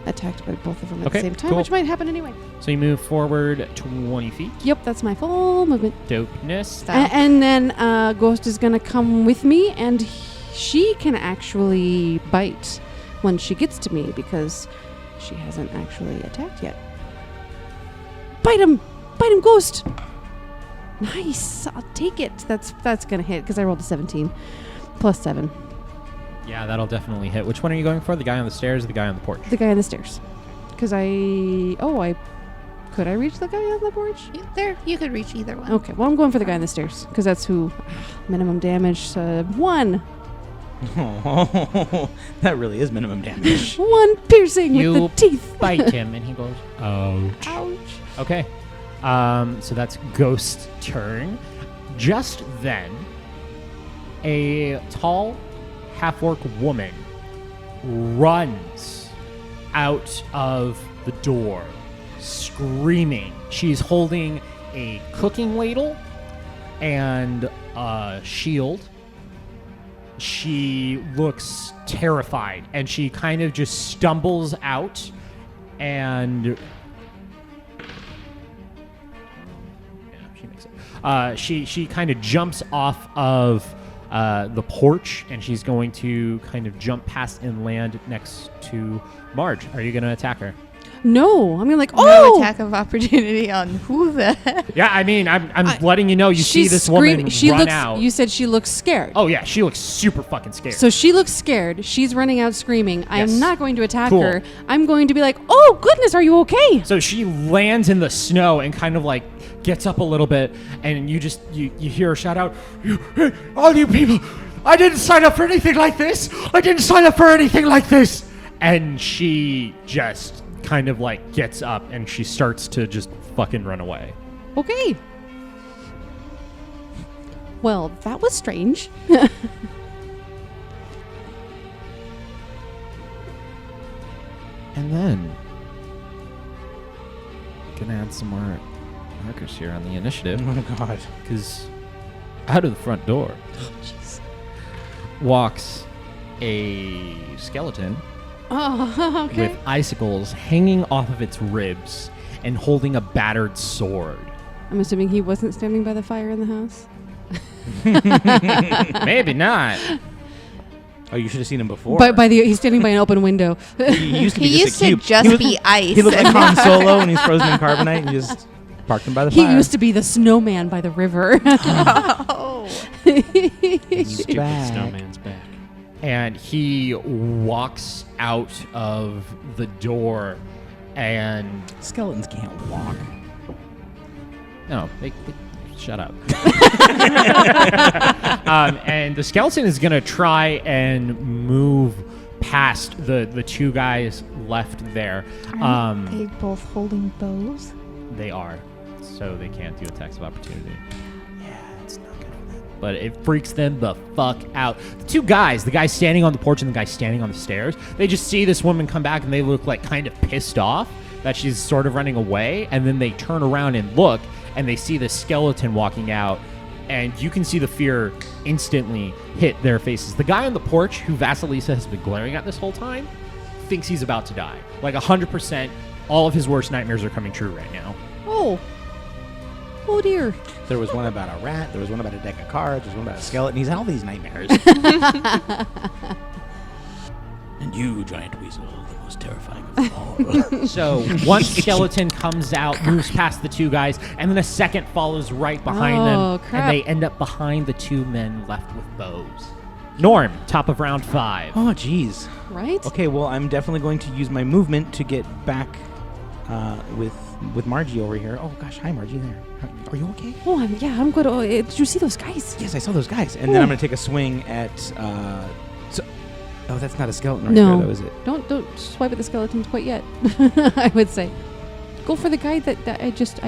[SPEAKER 1] attacked by both of them at
[SPEAKER 2] Okay,
[SPEAKER 1] the same time,
[SPEAKER 2] cool.
[SPEAKER 1] which might happen anyway.
[SPEAKER 2] So you move forward 20 feet.
[SPEAKER 1] Yep, that's my full movement.
[SPEAKER 2] Dopeness.
[SPEAKER 4] Stop.
[SPEAKER 1] And then Ghost is gonna come with me, and she can actually bite when she gets to me because she hasn't actually attacked yet. Bite him, Ghost. Nice, I'll take it. That's gonna hit because I rolled a 17 plus 7.
[SPEAKER 2] Yeah, that'll definitely hit. Which one are you going for? The guy on the stairs or the guy on the porch?
[SPEAKER 1] The guy on the stairs, because could I reach the guy on the porch?
[SPEAKER 4] There, you could reach either one.
[SPEAKER 1] Okay, well I'm going for the guy on the stairs because that's who minimum damage 1.
[SPEAKER 3] Oh, that really is minimum damage.
[SPEAKER 1] 1 piercing
[SPEAKER 2] You
[SPEAKER 1] with the teeth.
[SPEAKER 2] Bite him, and he goes, ouch.
[SPEAKER 1] Ouch.
[SPEAKER 2] Okay. So that's Ghost's turn. Just then, a tall half-orc woman runs out of the door, screaming. She's holding a cooking ladle and a shield. She looks terrified, and she kind of just stumbles out and She kind of jumps off of the porch, and she's going to kind of jump past and land next to Marge. Are you going to attack her?
[SPEAKER 1] No, I mean like,
[SPEAKER 4] No attack of opportunity on who the heck?
[SPEAKER 2] Yeah, I mean, I'm letting you know. You see this woman run out.
[SPEAKER 1] You said she looks scared.
[SPEAKER 2] Oh yeah, she looks super fucking scared.
[SPEAKER 1] So she looks scared. She's running out screaming. I
[SPEAKER 2] Yes.
[SPEAKER 1] am not going to attack
[SPEAKER 2] Cool.
[SPEAKER 1] her. I'm going to be like, oh goodness, are you okay?
[SPEAKER 2] So she lands in the snow and kind of like gets up a little bit, and you hear her shout out, "Hey, all you people, I didn't sign up for anything like this. I didn't sign up for anything like this." And she just kind of like gets up and she starts to just fucking run away.
[SPEAKER 1] Okay. Well, that was strange.
[SPEAKER 5] And then, gonna add some more markers here on the initiative.
[SPEAKER 3] Oh God.
[SPEAKER 5] Because out of the front door walks a skeleton
[SPEAKER 1] Oh, okay.
[SPEAKER 2] with icicles hanging off of its ribs and holding a battered sword.
[SPEAKER 1] I'm assuming he wasn't standing by the fire in the house.
[SPEAKER 2] Maybe not.
[SPEAKER 3] Oh, you should have seen him before.
[SPEAKER 1] He's standing by an open window.
[SPEAKER 3] He used to be
[SPEAKER 4] He
[SPEAKER 3] just
[SPEAKER 4] used
[SPEAKER 3] a
[SPEAKER 4] to
[SPEAKER 3] cube.
[SPEAKER 4] just
[SPEAKER 3] He looked-
[SPEAKER 4] be ice.
[SPEAKER 3] He looked like Han Solo when he's frozen in carbonite, and you just parked him by the
[SPEAKER 1] He
[SPEAKER 3] fire.
[SPEAKER 1] used to be the snowman by the river.
[SPEAKER 4] Oh.
[SPEAKER 5] Stupid
[SPEAKER 3] back.
[SPEAKER 5] snowman's back.
[SPEAKER 2] And he walks out of the door, and
[SPEAKER 3] Skeletons can't walk.
[SPEAKER 2] no, they shut up. And the skeleton is gonna try and move past the two guys left there.
[SPEAKER 4] Aren't they both holding bows?
[SPEAKER 2] They are, so they can't do attacks of opportunity. Yeah, it's not good for them. But it freaks them the fuck out. The two guys, the guy standing on the porch and the guy standing on the stairs, they just see this woman come back and they look like kind of pissed off that she's sort of running away. And then they turn around and look, and they see the skeleton walking out. And you can see the fear instantly hit their faces. The guy on the porch, who Vasilisa has been glaring at this whole time, thinks he's about to die. Like 100%, all of his worst nightmares are coming true right now.
[SPEAKER 1] Oh dear.
[SPEAKER 3] There was one about a rat. There was one about a deck of cards. There was one about a skeleton. He's had all these nightmares. And you, giant weasel, the most terrifying of them all.
[SPEAKER 2] So one skeleton comes out, moves past the two guys, and then a second follows right behind
[SPEAKER 1] Oh,
[SPEAKER 2] them,
[SPEAKER 1] crap.
[SPEAKER 2] and they end up behind the two men left with bows. Norm, top of round 5.
[SPEAKER 3] Oh, jeez.
[SPEAKER 1] Right?
[SPEAKER 3] Okay, well, I'm definitely going to use my movement to get back with Margie over here. Oh, gosh. Hi, Margie. There. Are you okay?
[SPEAKER 1] Oh, I'm good. Oh, did you see those guys?
[SPEAKER 3] Yes, I saw those guys. And then I'm going to take a swing at... Oh, that's not a skeleton right
[SPEAKER 1] No.
[SPEAKER 3] there, though, is it?
[SPEAKER 1] Don't swipe at the skeletons quite yet. I would say, go for the guy that I just,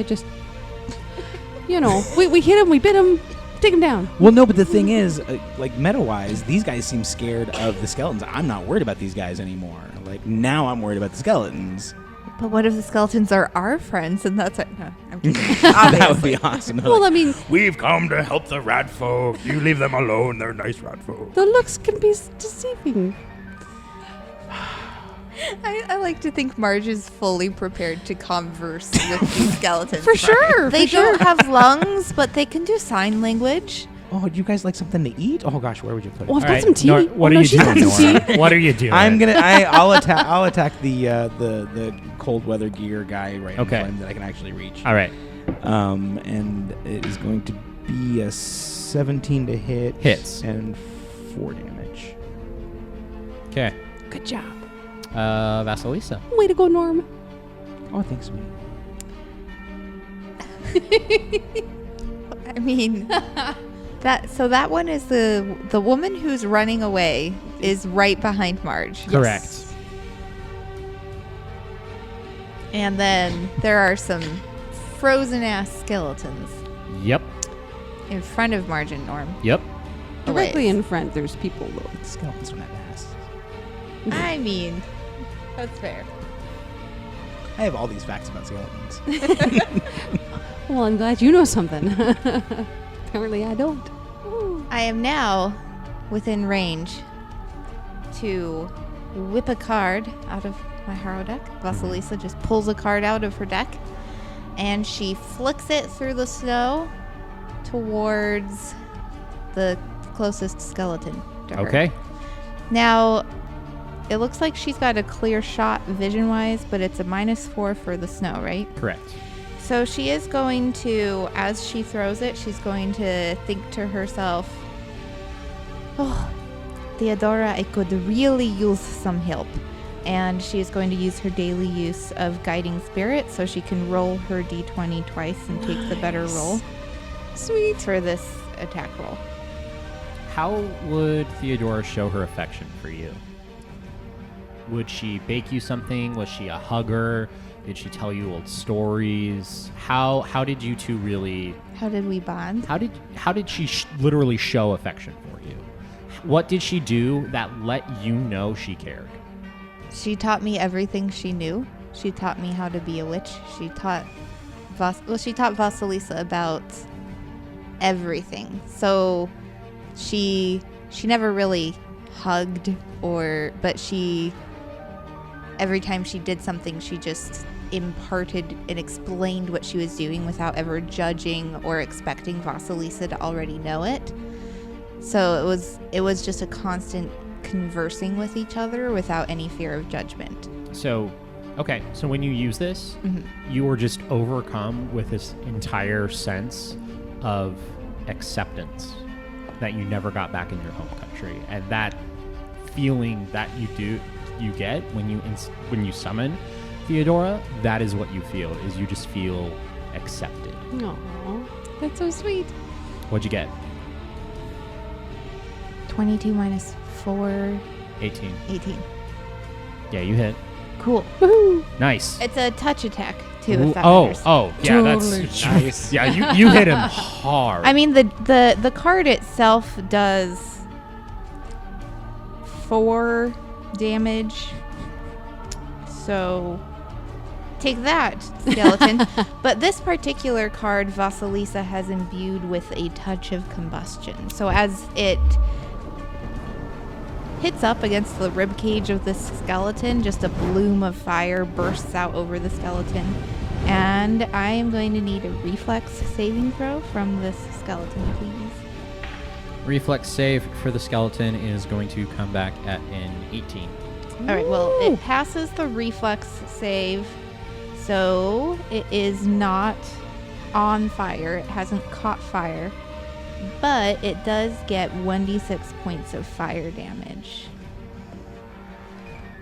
[SPEAKER 1] you know, we hit him, we bit him, take him down.
[SPEAKER 3] Well, no, but the thing is, like, meta-wise, these guys seem scared of the skeletons. I'm not worried about these guys anymore. Like, now I'm worried about the skeletons.
[SPEAKER 4] But what if the skeletons are our friends and that's it? No, I'm kidding.
[SPEAKER 3] That would be awesome.
[SPEAKER 1] Well, I mean,
[SPEAKER 6] We've come to help the rat folk. You leave them alone. They're nice rat folk.
[SPEAKER 1] the looks can be deceiving.
[SPEAKER 4] I like to think Marge is fully prepared to converse with these skeletons.
[SPEAKER 1] For sure.
[SPEAKER 4] They
[SPEAKER 1] for sure.
[SPEAKER 4] don't have lungs, but they can do sign language.
[SPEAKER 3] Oh, do you guys like something to eat? Oh gosh, where would you put it?
[SPEAKER 1] Oh, I've
[SPEAKER 2] All
[SPEAKER 1] got
[SPEAKER 2] right,
[SPEAKER 1] some tea.
[SPEAKER 2] Nor- what
[SPEAKER 1] Oh,
[SPEAKER 2] are
[SPEAKER 1] no,
[SPEAKER 2] you
[SPEAKER 1] she's got
[SPEAKER 2] doing,
[SPEAKER 1] some tea.
[SPEAKER 2] Nora? What are you doing?
[SPEAKER 3] I'll attack the cold weather gear guy right
[SPEAKER 2] Okay.
[SPEAKER 3] in front that I can actually reach.
[SPEAKER 2] All right.
[SPEAKER 3] And it is going to be a 17 to hit.
[SPEAKER 2] Hits.
[SPEAKER 3] And 4 damage.
[SPEAKER 2] Okay.
[SPEAKER 1] Good job.
[SPEAKER 2] Vasilisa.
[SPEAKER 1] Way to go, Norm.
[SPEAKER 3] Oh, thanks, sweetie.
[SPEAKER 4] I mean, that one is the woman who's running away is right behind Marge.
[SPEAKER 2] Correct.
[SPEAKER 4] And then there are some frozen ass skeletons
[SPEAKER 2] Yep.
[SPEAKER 4] in front of Marge and Norm.
[SPEAKER 2] Yep.
[SPEAKER 1] Directly in front, there's people though.
[SPEAKER 3] Skeletons don't have asses.
[SPEAKER 4] I mean, that's fair.
[SPEAKER 3] I have all these facts about skeletons.
[SPEAKER 1] Well, I'm glad you know something. Apparently, I don't.
[SPEAKER 4] I am now within range to whip a card out of my hero deck. Vasilisa just pulls a card out of her deck and she flicks it through the snow towards the closest skeleton to her.
[SPEAKER 2] Okay.
[SPEAKER 4] Now, it looks like she's got a clear shot vision-wise, but it's a -4 for the snow, right?
[SPEAKER 2] Correct.
[SPEAKER 4] So she is going to, as she throws it, she's going to think to herself, oh, Theodora, I could really use some help. And she is going to use her daily use of Guiding Spirit so she can roll her d20 twice and take the better roll. Sweet. For this attack roll.
[SPEAKER 2] How would Theodora show her affection for you? Would she bake you something? Was she a hugger? Did she tell you old stories? How did you two really?
[SPEAKER 4] How did we bond?
[SPEAKER 2] How did she literally show affection for you? What did she do that let you know she cared?
[SPEAKER 4] She taught me everything she knew. She taught me how to be a witch. She taught Vasilisa about everything. So she never really hugged but every time she did something, she just imparted and explained what she was doing without ever judging or expecting Vasilisa to already know it. So it was just a constant conversing with each other without any fear of judgment.
[SPEAKER 2] So when you use this, you were just overcome with this entire sense of acceptance that you never got back in your home country, and that feeling that you get when you summon Theodora, that is what you feel. Is you just feel accepted.
[SPEAKER 1] Aw, that's so sweet.
[SPEAKER 2] What'd you get?
[SPEAKER 4] 22 minus 4,
[SPEAKER 2] 18.
[SPEAKER 4] 18.
[SPEAKER 2] Yeah, you hit.
[SPEAKER 4] Cool.
[SPEAKER 1] Woohoo!
[SPEAKER 2] Nice.
[SPEAKER 4] It's a touch attack too.
[SPEAKER 2] Ooh,
[SPEAKER 4] If that matters.
[SPEAKER 2] Yeah,
[SPEAKER 1] Totally.
[SPEAKER 2] that's nice. Yeah, you hit him hard.
[SPEAKER 4] I mean, the card itself does 4 damage. So take that, skeleton. But this particular card, Vasilisa has imbued with a touch of combustion. So as it hits up against the ribcage of this skeleton, just a bloom of fire bursts out over the skeleton. And I am going to need a reflex saving throw from this skeleton, please.
[SPEAKER 2] Reflex save for the skeleton is going to come back at an 18.
[SPEAKER 4] All right, well, it passes the reflex save, so it is not on fire. It hasn't caught fire, but it does get 1d6 points of fire damage.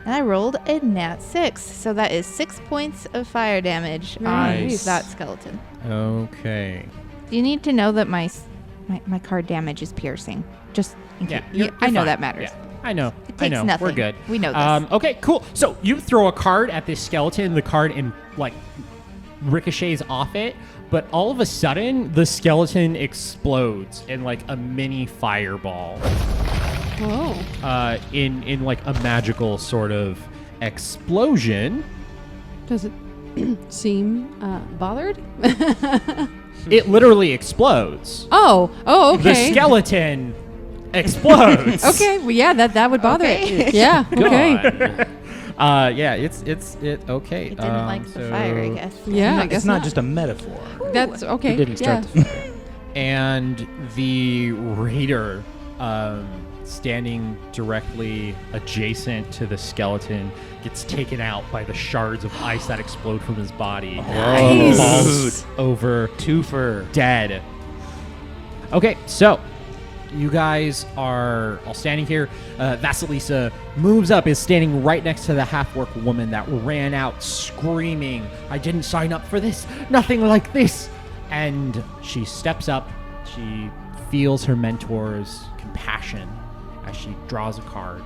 [SPEAKER 4] And I rolled a nat 6, so that is 6 points of fire damage on that skeleton.
[SPEAKER 2] Okay.
[SPEAKER 4] Do you need to know that my card damage is piercing? Just in case. I know
[SPEAKER 2] fine.
[SPEAKER 4] that matters.
[SPEAKER 2] Yeah, I know.
[SPEAKER 4] It takes nothing.
[SPEAKER 2] We're good.
[SPEAKER 4] We know this.
[SPEAKER 2] Okay, cool. So you throw a card at this skeleton. The card ricochets off it, but all of a sudden the skeleton explodes in like a mini fireball.
[SPEAKER 1] Whoa.
[SPEAKER 2] In like a magical sort of explosion.
[SPEAKER 1] Does it seem bothered?
[SPEAKER 2] It literally explodes.
[SPEAKER 1] Oh, okay.
[SPEAKER 2] The skeleton explodes.
[SPEAKER 1] Okay, well, yeah, that would bother
[SPEAKER 4] Okay.
[SPEAKER 1] it. Yeah, okay.
[SPEAKER 2] Yeah, it's okay.
[SPEAKER 4] It didn't like the fire, I guess.
[SPEAKER 1] Yeah, I guess
[SPEAKER 3] It's not just a metaphor.
[SPEAKER 1] That's okay.
[SPEAKER 5] It didn't start the fire.
[SPEAKER 2] And the raider, standing directly adjacent to the skeleton, gets taken out by the shards of ice that explode from his body.
[SPEAKER 1] Nice.
[SPEAKER 2] Falls over
[SPEAKER 3] Twofer.
[SPEAKER 2] dead. Okay, so you guys are all standing here. Vasilisa moves up, is standing right next to the half-orc woman that ran out screaming, "I didn't sign up for this, nothing like this." And she steps up, she feels her mentor's compassion as she draws a card,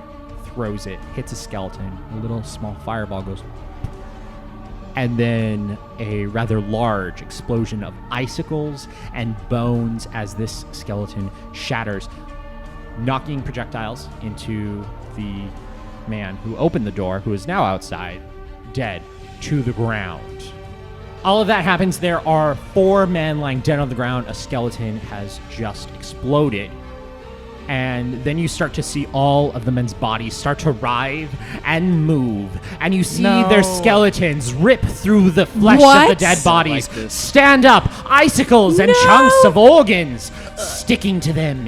[SPEAKER 2] throws it, hits a skeleton, a little small fireball goes, and then a rather large explosion of icicles and bones as this skeleton shatters, knocking projectiles into the man who opened the door, who is now outside, dead, to the ground. All of that happens. There are 4 men lying dead on the ground. A skeleton has just exploded. and then you start to see all of the men's bodies start to writhe and move, and you see their skeletons rip through the flesh of the dead bodies, stand up, icicles and chunks of organs sticking to them.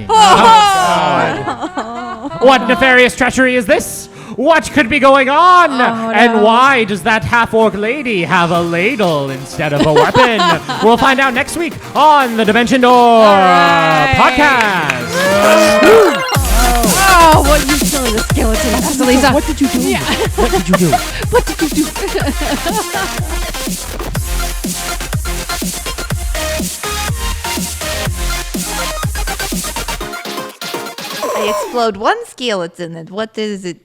[SPEAKER 2] What nefarious treachery is this? What could be going on? And why does that half-orc lady have a ladle instead of a weapon? We'll find out next week on the Dimension Door podcast.
[SPEAKER 1] Oh, what you killing the skeleton, Lisa?
[SPEAKER 3] What did you do?
[SPEAKER 1] Yeah.
[SPEAKER 3] What did you do?
[SPEAKER 1] What did you do?
[SPEAKER 4] I explode one skeleton, and what is it?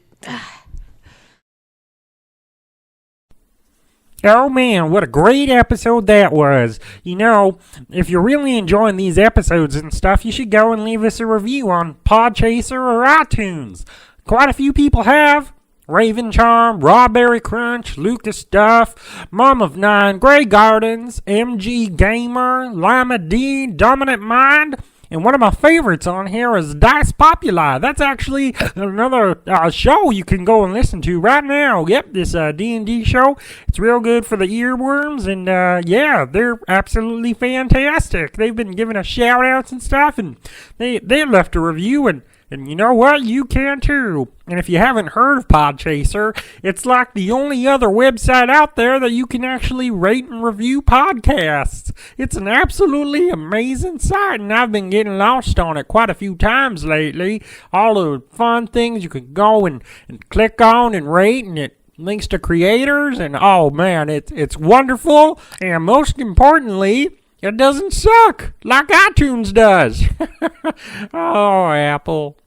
[SPEAKER 7] Oh man, what a great episode that was. You know, if you're really enjoying these episodes and stuff, you should go and leave us a review on Podchaser or iTunes. Quite a few people have. Raven Charm, Rawberry Crunch, Lucas Duff, Mom of Nine, Grey Gardens, MG Gamer, Lima D, Dominant Mind. And one of my favorites on here is Dice Populi. That's actually another show you can go and listen to right now. Yep, this D&D show. It's real good for the earworms. And yeah, they're absolutely fantastic. They've been giving us shout-outs and stuff. And they left a review. And you know what? You can too. And if you haven't heard of Podchaser, it's like the only other website out there that you can actually rate and review podcasts. It's an absolutely amazing site, and I've been getting lost on it quite a few times lately. All the fun things you can go and click on and rate, and it links to creators, and oh man, it's wonderful, and most importantly, it doesn't suck like iTunes does. Oh, Apple.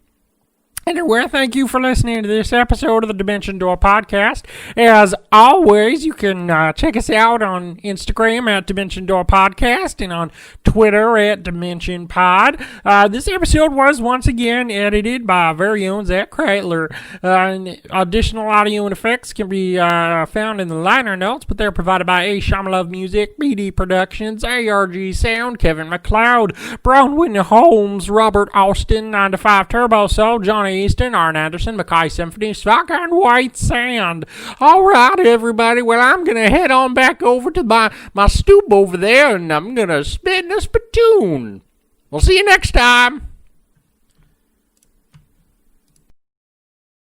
[SPEAKER 7] Anyway, thank you for listening to this episode of the Dimension Door podcast. As always, you can check us out on Instagram at Dimension Door Podcast and on Twitter at Dimension Pod. This episode was once again edited by our very own Zach Kreitler. Additional audio and effects can be found in the liner notes, but they're provided by AShamaluevMusic, BDProductions, ARGSound, Kevin MacLeod, Bronwyn, Holmes, Robert Austin, 9 to 5 Turbo Soul, Jonny, Easton, Arn Anderson, Makai, Symphony, Stock, and Whitesand. All right, everybody. Well, I'm going to head on back over to my stoop over there, and I'm going to spin a spittoon. We'll see you next time.